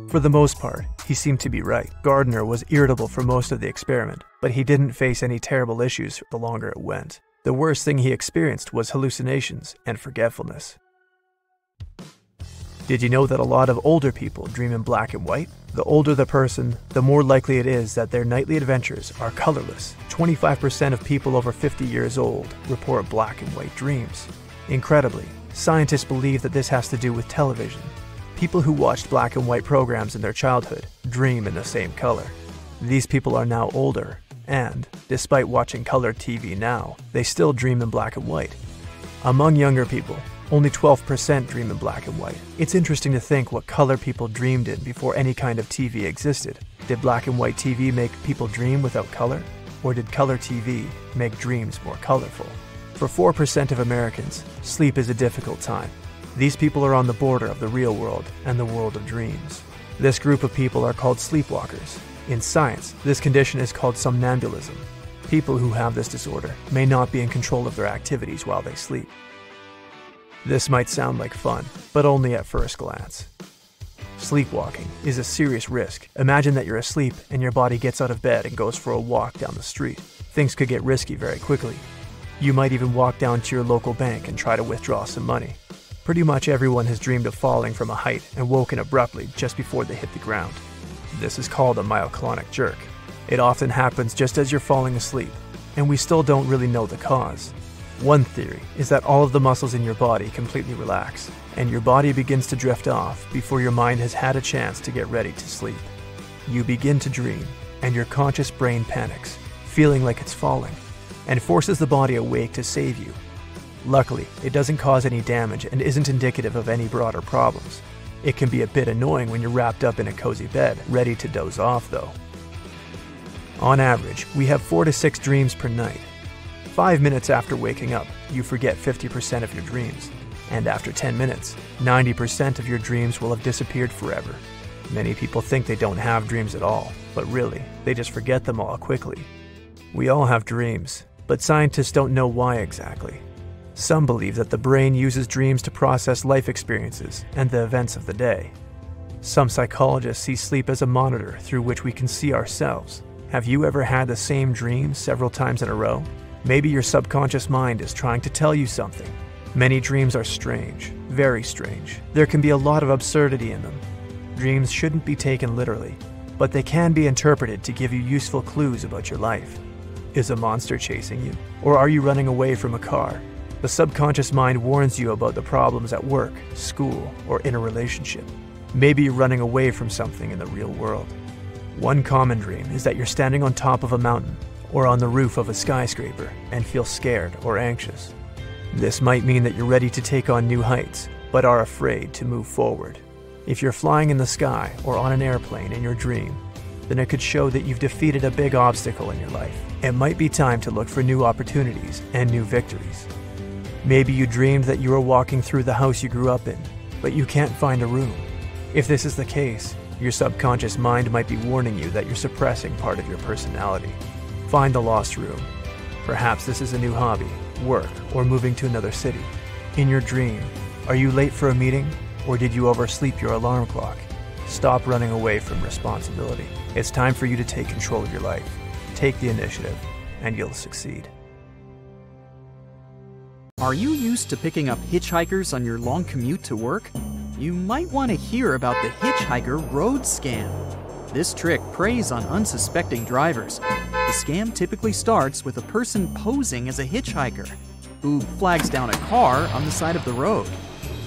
For the most part, he seemed to be right. Gardner was irritable for most of the experiment, but he didn't face any terrible issues the longer it went. The worst thing he experienced was hallucinations and forgetfulness. Did you know that a lot of older people dream in black and white? The older the person, the more likely it is that their nightly adventures are colorless. 25% of people over 50 years old report black and white dreams. Incredibly, scientists believe that this has to do with television. People who watched black and white programs in their childhood dream in the same color. These people are now older, and, despite watching colored TV now, they still dream in black and white. Among younger people, only 12% dream in black and white. It's interesting to think what color people dreamed in before any kind of TV existed. Did black and white TV make people dream without color? Or did color TV make dreams more colorful? For 4% of Americans, sleep is a difficult time. These people are on the border of the real world and the world of dreams. This group of people are called sleepwalkers. In science, this condition is called somnambulism. People who have this disorder may not be in control of their activities while they sleep. This might sound like fun, but only at first glance. Sleepwalking is a serious risk. Imagine that you're asleep and your body gets out of bed and goes for a walk down the street. Things could get risky very quickly. You might even walk down to your local bank and try to withdraw some money. Pretty much everyone has dreamed of falling from a height and woken abruptly just before they hit the ground. This is called a myoclonic jerk. It often happens just as you're falling asleep, and we still don't really know the cause. One theory is that all of the muscles in your body completely relax, and your body begins to drift off before your mind has had a chance to get ready to sleep. You begin to dream, and your conscious brain panics, feeling like it's falling, and forces the body awake to save you. Luckily, it doesn't cause any damage and isn't indicative of any broader problems. It can be a bit annoying when you're wrapped up in a cozy bed, ready to doze off though. On average, we have 4 to 6 dreams per night. 5 minutes after waking up, you forget 50% of your dreams. And after 10 minutes, 90% of your dreams will have disappeared forever. Many people think they don't have dreams at all, but really, they just forget them all quickly. We all have dreams, but scientists don't know why exactly. Some believe that the brain uses dreams to process life experiences and the events of the day. Some psychologists see sleep as a monitor through which we can see ourselves. Have you ever had the same dream several times in a row? Maybe your subconscious mind is trying to tell you something. Many dreams are strange, very strange. There can be a lot of absurdity in them. Dreams shouldn't be taken literally, but they can be interpreted to give you useful clues about your life. Is a monster chasing you? Or are you running away from a car? The subconscious mind warns you about the problems at work, school, or in a relationship. Maybe you're running away from something in the real world. One common dream is that you're standing on top of a mountain or on the roof of a skyscraper and feel scared or anxious. This might mean that you're ready to take on new heights, but are afraid to move forward. If you're flying in the sky or on an airplane in your dream, then it could show that you've defeated a big obstacle in your life. It might be time to look for new opportunities and new victories. Maybe you dreamed that you were walking through the house you grew up in, but you can't find a room. If this is the case, your subconscious mind might be warning you that you're suppressing part of your personality. Find the lost room. Perhaps this is a new hobby, work, or moving to another city. In your dream, are you late for a meeting, or did you oversleep your alarm clock? Stop running away from responsibility. It's time for you to take control of your life. Take the initiative, and you'll succeed. Are you used to picking up hitchhikers on your long commute to work? You might want to hear about the hitchhiker road scam. This trick preys on unsuspecting drivers. The scam typically starts with a person posing as a hitchhiker who flags down a car on the side of the road.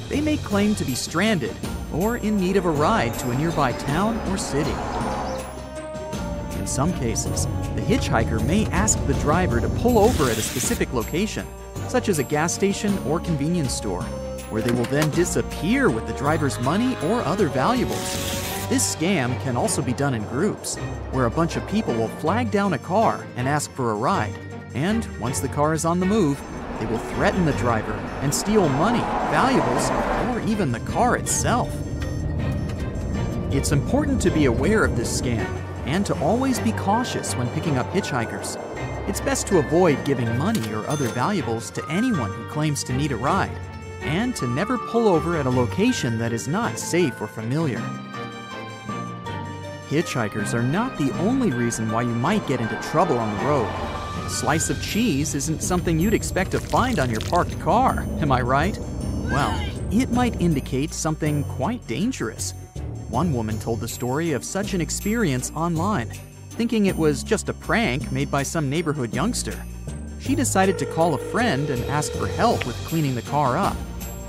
They may claim to be stranded or in need of a ride to a nearby town or city. In some cases, the hitchhiker may ask the driver to pull over at a specific location, such as a gas station or convenience store, where they will then disappear with the driver's money or other valuables. This scam can also be done in groups, where a bunch of people will flag down a car and ask for a ride, and once the car is on the move, they will threaten the driver and steal money, valuables, or even the car itself. It's important to be aware of this scam and to always be cautious when picking up hitchhikers. It's best to avoid giving money or other valuables to anyone who claims to need a ride, and to never pull over at a location that is not safe or familiar. Hitchhikers are not the only reason why you might get into trouble on the road. A slice of cheese isn't something you'd expect to find on your parked car, am I right? Well, it might indicate something quite dangerous. One woman told the story of such an experience online, thinking it was just a prank made by some neighborhood youngster. She decided to call a friend and ask for help with cleaning the car up.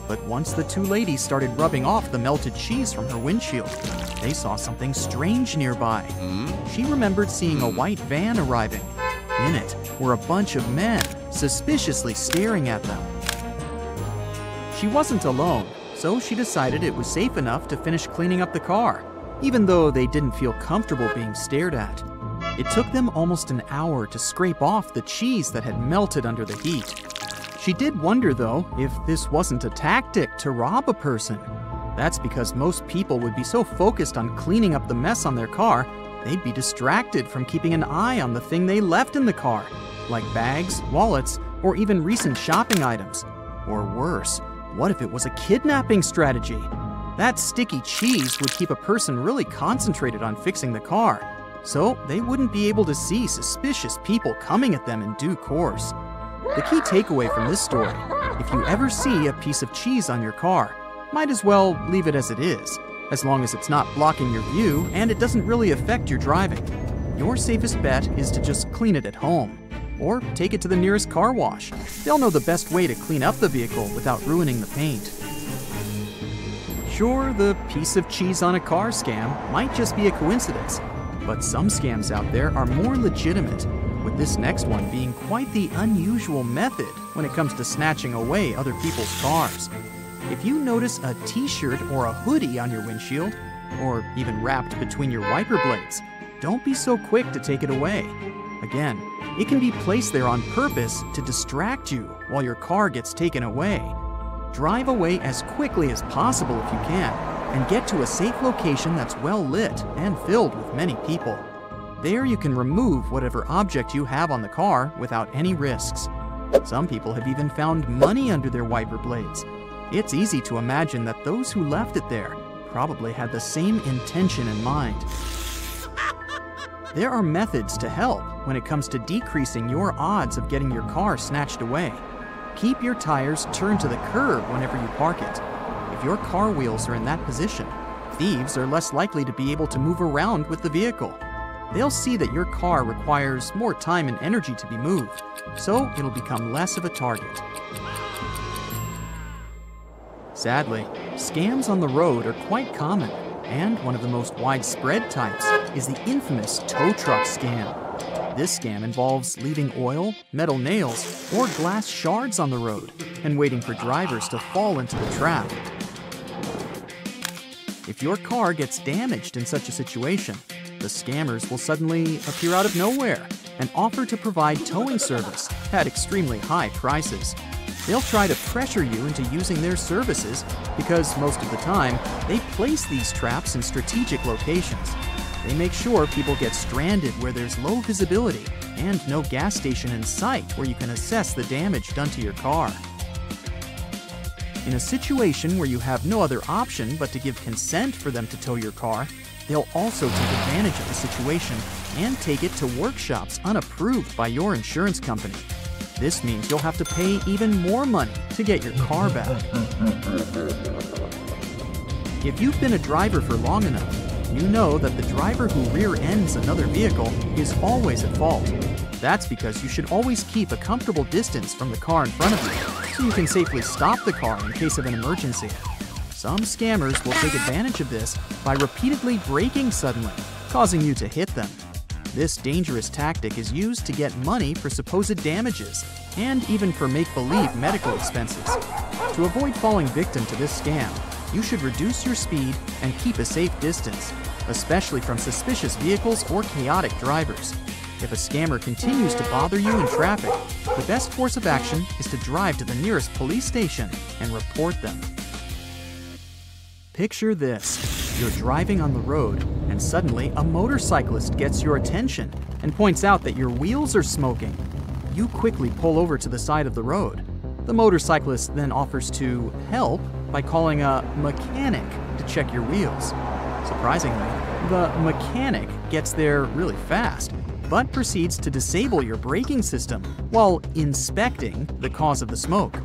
But once the two ladies started rubbing off the melted cheese from her windshield, they saw something strange nearby. She remembered seeing a white van arriving. In it were a bunch of men, suspiciously staring at them. She wasn't alone, so she decided it was safe enough to finish cleaning up the car, even though they didn't feel comfortable being stared at. It took them almost an hour to scrape off the cheese that had melted under the heat. She did wonder, though, if this wasn't a tactic to rob a person. That's because most people would be so focused on cleaning up the mess on their car, they'd be distracted from keeping an eye on the thing they left in the car, like bags, wallets, or even recent shopping items. Or worse, what if it was a kidnapping strategy? That sticky cheese would keep a person really concentrated on fixing the car, so they wouldn't be able to see suspicious people coming at them in due course. The key takeaway from this story: if you ever see a piece of cheese on your car, might as well leave it as it is, as long as it's not blocking your view and it doesn't really affect your driving. Your safest bet is to just clean it at home, or take it to the nearest car wash. They'll know the best way to clean up the vehicle without ruining the paint. Sure, the piece of cheese on a car scam might just be a coincidence, but some scams out there are more legitimate, with this next one being quite the unusual method when it comes to snatching away other people's cars. If you notice a t-shirt or a hoodie on your windshield, or even wrapped between your wiper blades, don't be so quick to take it away. Again, it can be placed there on purpose to distract you while your car gets taken away. Drive away as quickly as possible if you can, and get to a safe location that's well lit and filled with many people. There you can remove whatever object you have on the car without any risks. Some people have even found money under their wiper blades. It's easy to imagine that those who left it there probably had the same intention in mind. There are methods to help when it comes to decreasing your odds of getting your car snatched away. Keep your tires turned to the curb whenever you park it. If your car wheels are in that position, thieves are less likely to be able to move around with the vehicle. They'll see that your car requires more time and energy to be moved, so it'll become less of a target. Sadly, scams on the road are quite common, and one of the most widespread types is the infamous tow truck scam. This scam involves leaving oil, metal nails, or glass shards on the road and waiting for drivers to fall into the trap. If your car gets damaged in such a situation, the scammers will suddenly appear out of nowhere and offer to provide towing service at extremely high prices. They'll try to pressure you into using their services because most of the time, they place these traps in strategic locations. They make sure people get stranded where there's low visibility and no gas station in sight where you can assess the damage done to your car. In a situation where you have no other option but to give consent for them to tow your car, they'll also take advantage of the situation and take it to workshops unapproved by your insurance company. This means you'll have to pay even more money to get your car back. If you've been a driver for long enough, you know that the driver who rear-ends another vehicle is always at fault. That's because you should always keep a comfortable distance from the car in front of you, so you can safely stop the car in case of an emergency. Some scammers will take advantage of this by repeatedly braking suddenly, causing you to hit them. This dangerous tactic is used to get money for supposed damages, and even for make-believe medical expenses. To avoid falling victim to this scam, you should reduce your speed and keep a safe distance, especially from suspicious vehicles or chaotic drivers. If a scammer continues to bother you in traffic, the best course of action is to drive to the nearest police station and report them. Picture this. You're driving on the road, and suddenly a motorcyclist gets your attention and points out that your wheels are smoking. You quickly pull over to the side of the road. The motorcyclist then offers to help by calling a mechanic to check your wheels. Surprisingly, the mechanic gets there really fast, but proceeds to disable your braking system while inspecting the cause of the smoke.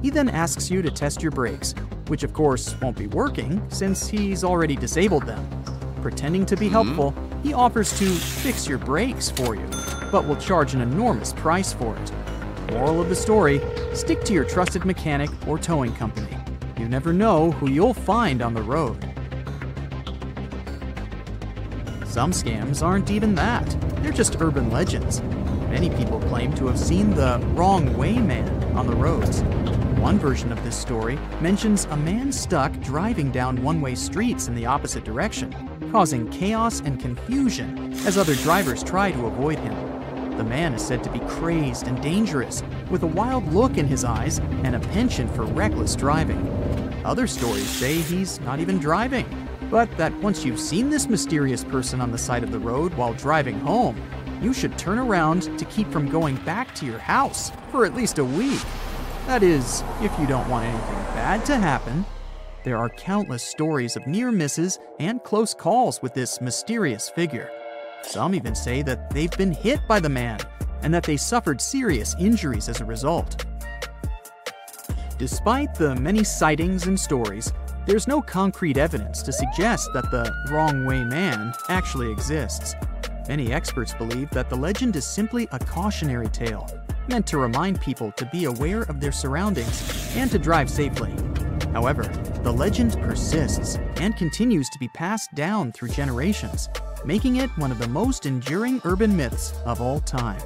He then asks you to test your brakes, which of course won't be working since he's already disabled them. Pretending to be helpful, he offers to fix your brakes for you, but will charge an enormous price for it. Moral of the story, stick to your trusted mechanic or towing company. You never know who you'll find on the road. Some scams aren't even that. They're just urban legends. Many people claim to have seen the wrong way man on the roads. One version of this story mentions a man stuck driving down one-way streets in the opposite direction, causing chaos and confusion as other drivers try to avoid him. The man is said to be crazed and dangerous, with a wild look in his eyes and a penchant for reckless driving. Other stories say he's not even driving, but that once you've seen this mysterious person on the side of the road while driving home, you should turn around to keep from going back to your house for at least a week. That is, if you don't want anything bad to happen. There are countless stories of near misses and close calls with this mysterious figure. Some even say that they've been hit by the man and that they suffered serious injuries as a result. Despite the many sightings and stories, there's no concrete evidence to suggest that the wrong way man actually exists. Many experts believe that the legend is simply a cautionary tale, meant to remind people to be aware of their surroundings and to drive safely. However, the legend persists and continues to be passed down through generations, making it one of the most enduring urban myths of all time.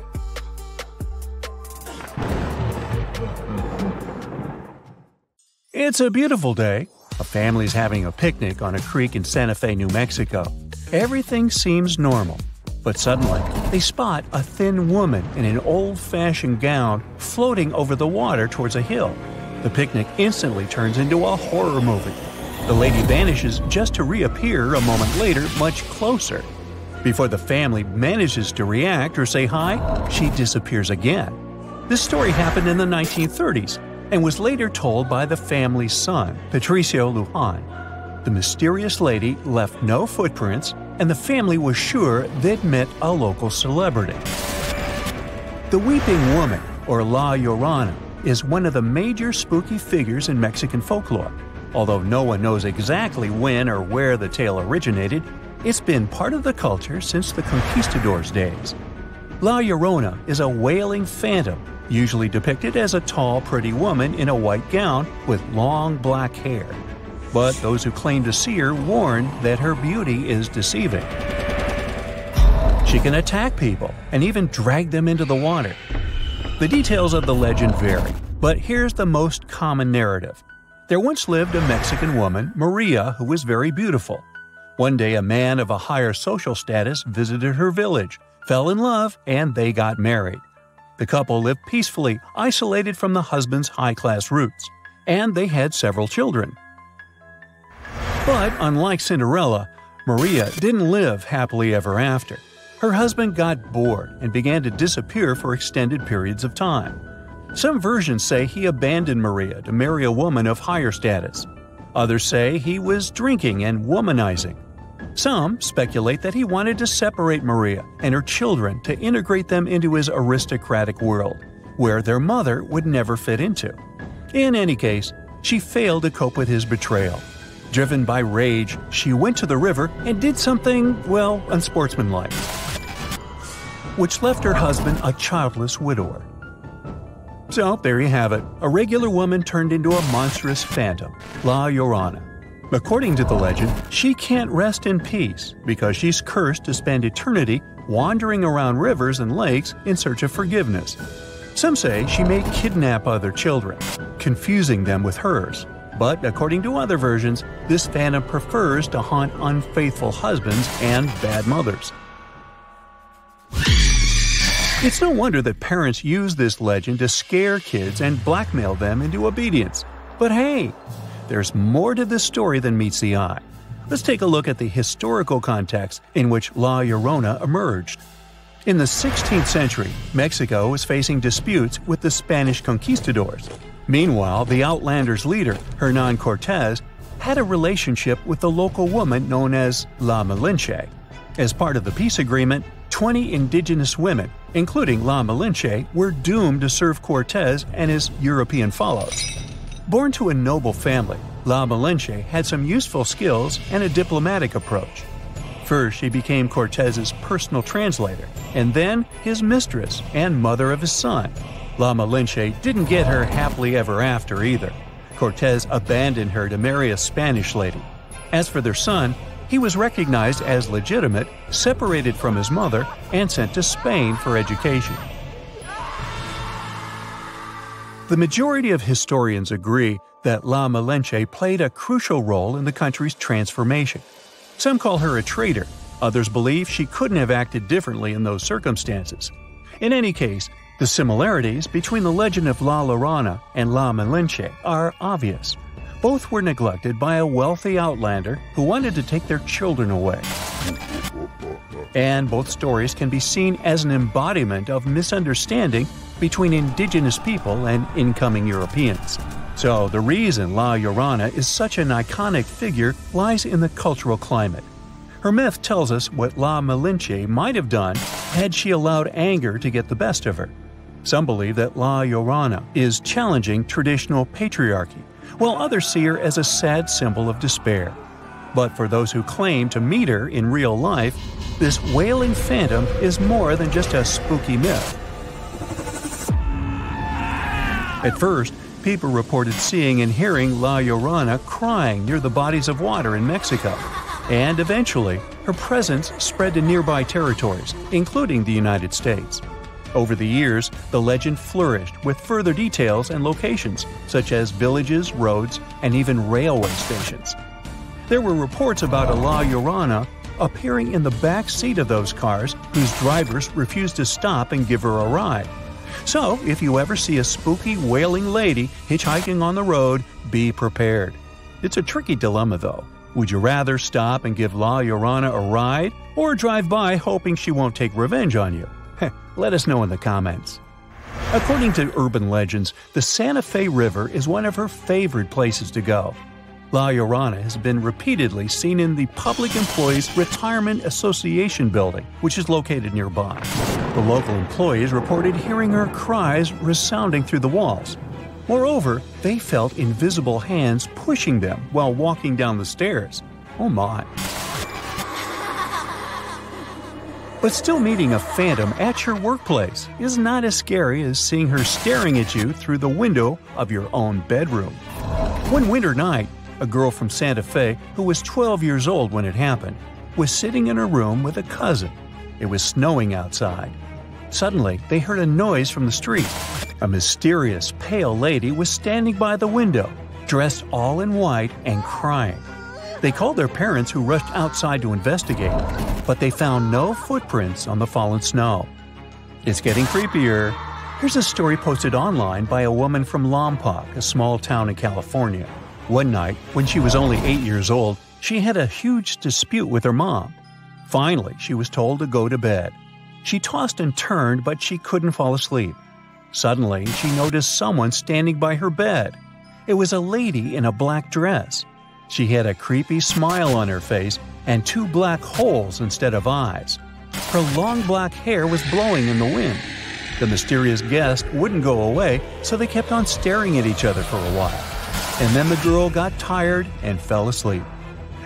It's a beautiful day. A family's having a picnic on a creek in Santa Fe, New Mexico. Everything seems normal. But suddenly, they spot a thin woman in an old-fashioned gown floating over the water towards a hill. The picnic instantly turns into a horror movie. The lady vanishes just to reappear a moment later much closer. Before the family manages to react or say hi, she disappears again. This story happened in the 1930s and was later told by the family's son, Patricio Lujan. The mysterious lady left no footprints, and the family was sure they'd met a local celebrity. The Weeping Woman, or La Llorona, is one of the major spooky figures in Mexican folklore. Although no one knows exactly when or where the tale originated, it's been part of the culture since the conquistadors' days. La Llorona is a wailing phantom, usually depicted as a tall, pretty woman in a white gown with long black hair. But those who claim to see her warn that her beauty is deceiving. She can attack people and even drag them into the water. The details of the legend vary, but here's the most common narrative. There once lived a Mexican woman, Maria, who was very beautiful. One day a man of a higher social status visited her village, fell in love, and they got married. The couple lived peacefully, isolated from the husband's high-class roots, and they had several children. But unlike Cinderella, Maria didn't live happily ever after. Her husband got bored and began to disappear for extended periods of time. Some versions say he abandoned Maria to marry a woman of higher status. Others say he was drinking and womanizing. Some speculate that he wanted to separate Maria and her children to integrate them into his aristocratic world, where their mother would never fit into. In any case, she failed to cope with his betrayal. Driven by rage, she went to the river and did something, well, unsportsmanlike, which left her husband a childless widower. So, there you have it, a regular woman turned into a monstrous phantom, La Llorona. According to the legend, she can't rest in peace because she's cursed to spend eternity wandering around rivers and lakes in search of forgiveness. Some say she may kidnap other children, confusing them with hers. But according to other versions, this phantom prefers to haunt unfaithful husbands and bad mothers. It's no wonder that parents use this legend to scare kids and blackmail them into obedience. But hey, there's more to this story than meets the eye. Let's take a look at the historical context in which La Llorona emerged. In the 16th century, Mexico was facing disputes with the Spanish conquistadors. Meanwhile, the Outlanders' leader, Hernán Cortés, had a relationship with the local woman known as La Malinche. As part of the peace agreement, 20 indigenous women, including La Malinche, were doomed to serve Cortés and his European fellows. Born to a noble family, La Malinche had some useful skills and a diplomatic approach. First, she became Cortez's personal translator, and then his mistress and mother of his son. La Malinche didn't get her happily ever after either. Cortez abandoned her to marry a Spanish lady. As for their son, he was recognized as legitimate, separated from his mother, and sent to Spain for education. The majority of historians agree that La Malinche played a crucial role in the country's transformation. Some call her a traitor, others believe she couldn't have acted differently in those circumstances. In any case, the similarities between the legend of La Llorona and La Malinche are obvious. Both were neglected by a wealthy outlander who wanted to take their children away. And both stories can be seen as an embodiment of misunderstanding between indigenous people and incoming Europeans. So the reason La Llorona is such an iconic figure lies in the cultural climate. Her myth tells us what La Malinche might have done had she allowed anger to get the best of her. Some believe that La Llorona is challenging traditional patriarchy, while others see her as a sad symbol of despair. But for those who claim to meet her in real life, this wailing phantom is more than just a spooky myth. At first, people reported seeing and hearing La Llorona crying near the bodies of water in Mexico, and eventually, her presence spread to nearby territories, including the United States. Over the years, the legend flourished with further details and locations, such as villages, roads, and even railway stations. There were reports about a La Llorona appearing in the back seat of those cars whose drivers refused to stop and give her a ride. So, if you ever see a spooky, wailing lady hitchhiking on the road, be prepared. It's a tricky dilemma, though. Would you rather stop and give La Llorona a ride, or drive by hoping she won't take revenge on you? Let us know in the comments. According to urban legends, the Santa Fe River is one of her favorite places to go. La Llorona has been repeatedly seen in the Public Employees Retirement Association building, which is located nearby. The local employees reported hearing her cries resounding through the walls. Moreover, they felt invisible hands pushing them while walking down the stairs. Oh my. But still meeting a phantom at your workplace is not as scary as seeing her staring at you through the window of your own bedroom. One winter night, a girl from Santa Fe, who was 12 years old when it happened, was sitting in her room with a cousin. It was snowing outside. Suddenly, they heard a noise from the street. A mysterious, pale lady was standing by the window, dressed all in white and crying. They called their parents, who rushed outside to investigate, but they found no footprints on the fallen snow. It's getting creepier. Here's a story posted online by a woman from Lompoc, a small town in California. One night, when she was only 8 years old, she had a huge dispute with her mom. Finally, she was told to go to bed. She tossed and turned, but she couldn't fall asleep. Suddenly, she noticed someone standing by her bed. It was a lady in a black dress. She had a creepy smile on her face and 2 black holes instead of eyes. Her long black hair was blowing in the wind. The mysterious guest wouldn't go away, so they kept on staring at each other for a while. And then the girl got tired and fell asleep.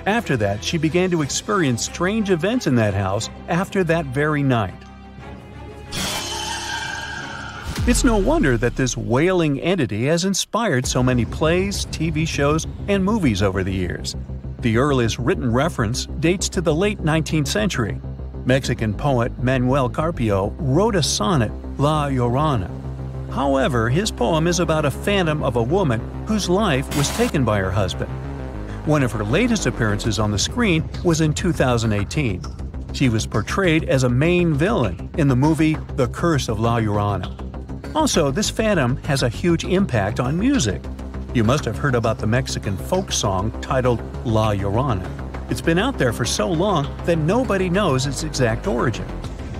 After that, she began to experience strange events in that house after that very night. It's no wonder that this wailing entity has inspired so many plays, TV shows, and movies over the years. The earliest written reference dates to the late 19th century. Mexican poet Manuel Carpio wrote a sonnet, La Llorona. However, his poem is about a phantom of a woman whose life was taken by her husband. One of her latest appearances on the screen was in 2018. She was portrayed as a main villain in the movie The Curse of La Llorona. Also, this phantom has a huge impact on music. You must have heard about the Mexican folk song titled La Llorona. It's been out there for so long that nobody knows its exact origin.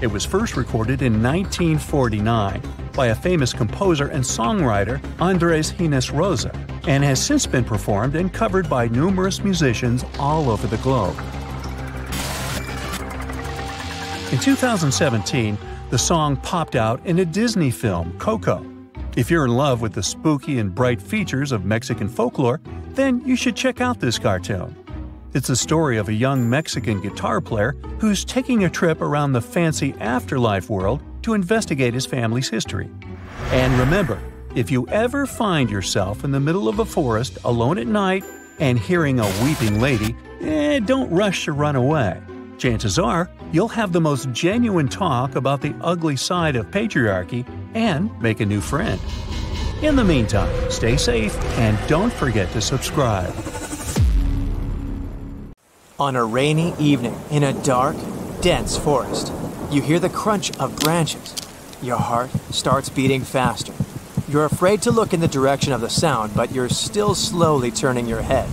It was first recorded in 1949 by a famous composer and songwriter, Andres Gines Rosa, and has since been performed and covered by numerous musicians all over the globe. In 2017, the song popped out in a Disney film, Coco. If you're in love with the spooky and bright features of Mexican folklore, then you should check out this cartoon. It's a story of a young Mexican guitar player who's taking a trip around the fancy afterlife world to investigate his family's history. And remember, if you ever find yourself in the middle of a forest alone at night and hearing a weeping lady, don't rush to run away. Chances are, you'll have the most genuine talk about the ugly side of patriarchy and make a new friend. In the meantime, stay safe and don't forget to subscribe. On a rainy evening in a dark, dense forest, you hear the crunch of branches. Your heart starts beating faster. You're afraid to look in the direction of the sound, but you're still slowly turning your head.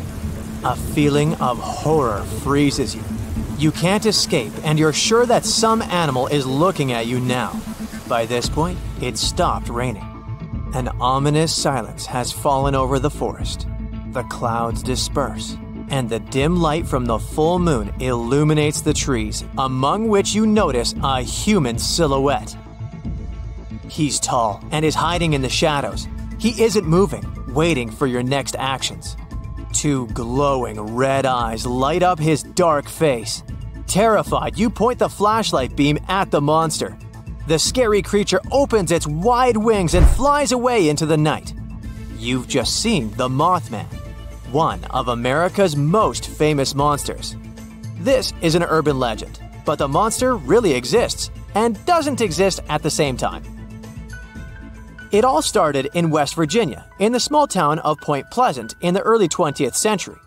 A feeling of horror freezes you. You can't escape, and you're sure that some animal is looking at you now. By this point, it stopped raining. An ominous silence has fallen over the forest. The clouds disperse, and the dim light from the full moon illuminates the trees, among which you notice a human silhouette. He's tall and is hiding in the shadows. He isn't moving, waiting for your next actions. Two glowing red eyes light up his dark face. Terrified, you point the flashlight beam at the monster. The scary creature opens its wide wings and flies away into the night. You've just seen the Mothman, one of America's most famous monsters. This is an urban legend, but the monster really exists and doesn't exist at the same time. It all started in West Virginia, in the small town of Point Pleasant in the early 20th century.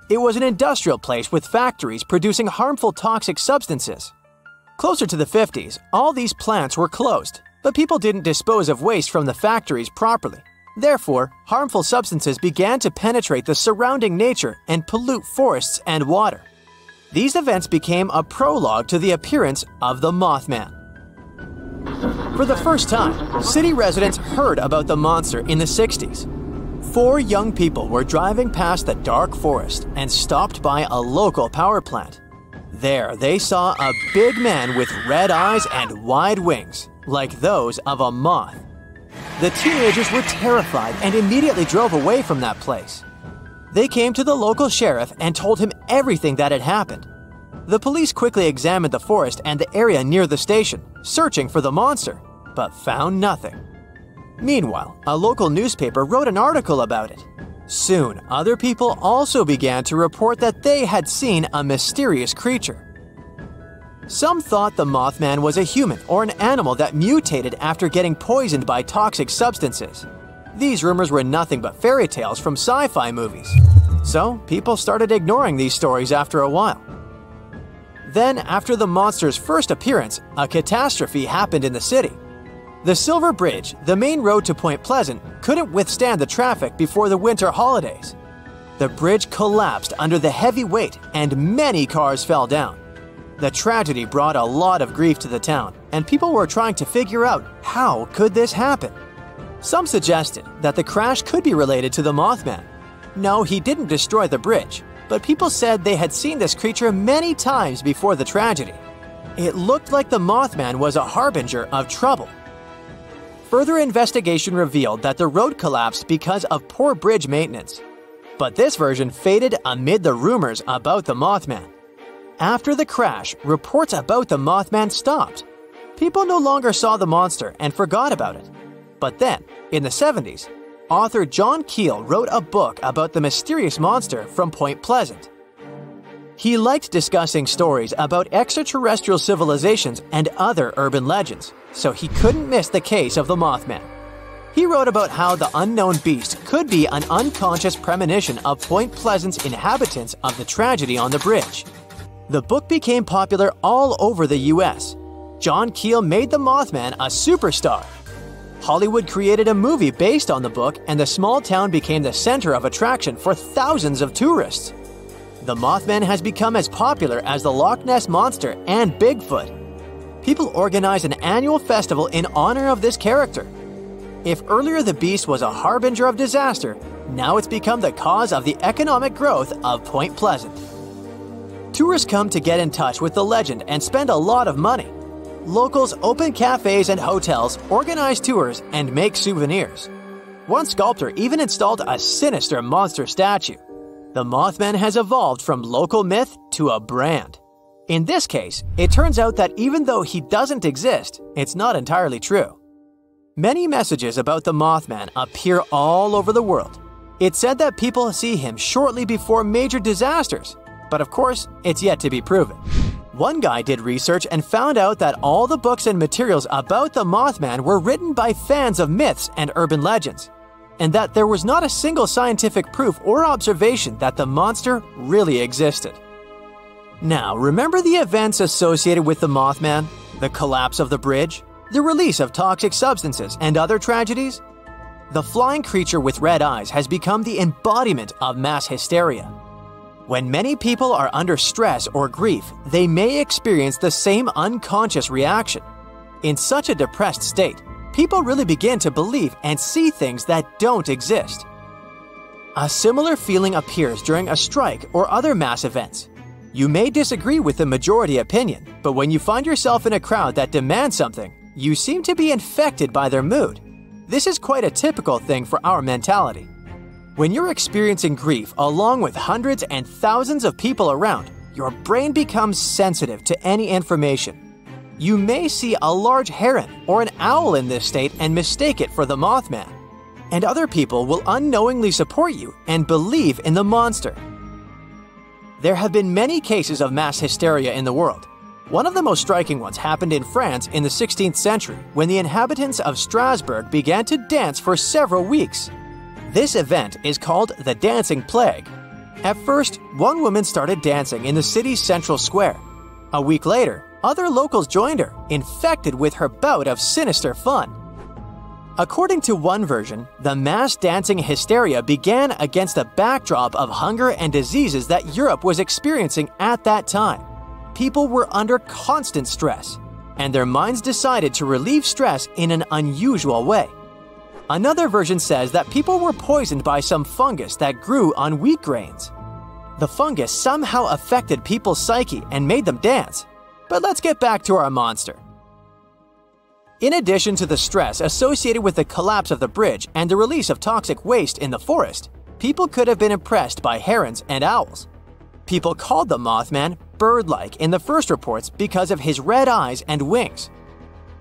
It was an industrial place with factories producing harmful toxic substances. Closer to the 50s, all these plants were closed, but people didn't dispose of waste from the factories properly. Therefore, harmful substances began to penetrate the surrounding nature and pollute forests and water. These events became a prologue to the appearance of the Mothman. For the first time, city residents heard about the monster in the 60s. 4 young people were driving past the dark forest and stopped by a local power plant. There, they saw a big man with red eyes and wide wings, like those of a moth. The teenagers were terrified and immediately drove away from that place. They came to the local sheriff and told him everything that had happened. The police quickly examined the forest and the area near the station, searching for the monster, but found nothing. Meanwhile, a local newspaper wrote an article about it. Soon, other people also began to report that they had seen a mysterious creature. Some thought the Mothman was a human or an animal that mutated after getting poisoned by toxic substances. These rumors were nothing but fairy tales from sci-fi movies. So, people started ignoring these stories after a while. Then, after the monster's first appearance, a catastrophe happened in the city. The Silver Bridge, the main road to Point Pleasant, couldn't withstand the traffic before the winter holidays. The bridge collapsed under the heavy weight and many cars fell down. The tragedy brought a lot of grief to the town, and people were trying to figure out how could this happen. Some suggested that the crash could be related to the Mothman. No, he didn't destroy the bridge, but people said they had seen this creature many times before the tragedy. It looked like the Mothman was a harbinger of trouble. Further investigation revealed that the road collapsed because of poor bridge maintenance. But this version faded amid the rumors about the Mothman. After the crash, reports about the Mothman stopped. People no longer saw the monster and forgot about it. But then, in the 70s, author John Keel wrote a book about the mysterious monster from Point Pleasant. He liked discussing stories about extraterrestrial civilizations and other urban legends, so he couldn't miss the case of the Mothman. He wrote about how the unknown beast could be an unconscious premonition of Point Pleasant's inhabitants of the tragedy on the bridge. The book became popular all over the US. John Keel made the Mothman a superstar. Hollywood created a movie based on the book, and the small town became the center of attraction for thousands of tourists. The Mothman has become as popular as the Loch Ness Monster and Bigfoot. People organize an annual festival in honor of this character. If earlier the beast was a harbinger of disaster, now it's become the cause of the economic growth of Point Pleasant. Tourists come to get in touch with the legend and spend a lot of money. locals open cafes and hotels, organize tours, and make souvenirs. One sculptor even installed a sinister monster statue. The Mothman has evolved from local myth to a brand. In this case, it turns out that even though he doesn't exist, it's not entirely true. Many messages about the Mothman appear all over the world. It's said that people see him shortly before major disasters, but of course, it's yet to be proven. One guy did research and found out that all the books and materials about the Mothman were written by fans of myths and urban legends, and that there was not a single scientific proof or observation that the monster really existed. Now, remember the events associated with the Mothman? The collapse of the bridge? The release of toxic substances and other tragedies? The flying creature with red eyes has become the embodiment of mass hysteria. When many people are under stress or grief, they may experience the same unconscious reaction. In such a depressed state, people really begin to believe and see things that don't exist. A similar feeling appears during a strike or other mass events. You may disagree with the majority opinion, but when you find yourself in a crowd that demands something, you seem to be infected by their mood. This is quite a typical thing for our mentality. When you're experiencing grief along with hundreds and thousands of people around, your brain becomes sensitive to any information. You may see a large heron or an owl in this state and mistake it for the Mothman. And other people will unknowingly support you and believe in the monster. There have been many cases of mass hysteria in the world. One of the most striking ones happened in France in the 16th century when the inhabitants of Strasbourg began to dance for several weeks. This event is called the Dancing Plague. At first, one woman started dancing in the city's central square. A week later, other locals joined her, infected with her bout of sinister fun. According to one version, the mass dancing hysteria began against a backdrop of hunger and diseases that Europe was experiencing at that time. People were under constant stress, and their minds decided to relieve stress in an unusual way. Another version says that people were poisoned by some fungus that grew on wheat grains. The fungus somehow affected people's psyche and made them dance. But let's get back to our monster. In addition to the stress associated with the collapse of the bridge and the release of toxic waste in the forest, people could have been impressed by herons and owls. People called the Mothman bird-like in the first reports because of his red eyes and wings.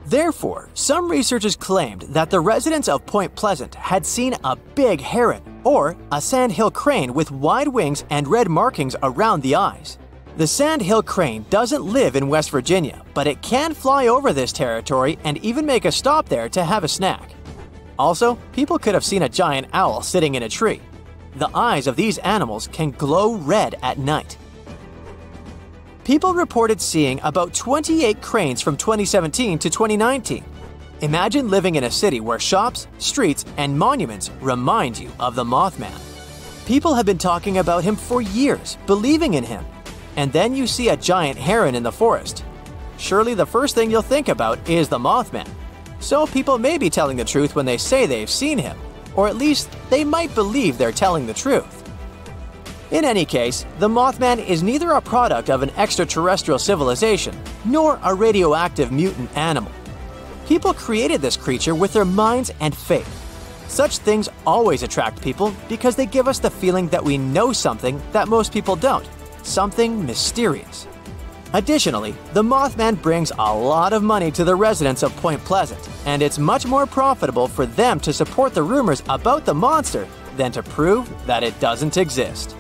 Therefore, some researchers claimed that the residents of Point Pleasant had seen a big heron or a sandhill crane with wide wings and red markings around the eyes. The sandhill crane doesn't live in West Virginia, but it can fly over this territory and even make a stop there to have a snack. Also, people could have seen a giant owl sitting in a tree. The eyes of these animals can glow red at night. People reported seeing about 28 cranes from 2017 to 2019. Imagine living in a city where shops, streets, and monuments remind you of the Mothman. People have been talking about him for years, believing in him. And then you see a giant heron in the forest. Surely the first thing you'll think about is the Mothman. So people may be telling the truth when they say they've seen him, or at least they might believe they're telling the truth. In any case, the Mothman is neither a product of an extraterrestrial civilization, nor a radioactive mutant animal. People created this creature with their minds and faith. Such things always attract people because they give us the feeling that we know something that most people don't, something mysterious. Additionally, the Mothman brings a lot of money to the residents of Point Pleasant, and it's much more profitable for them to support the rumors about the monster than to prove that it doesn't exist.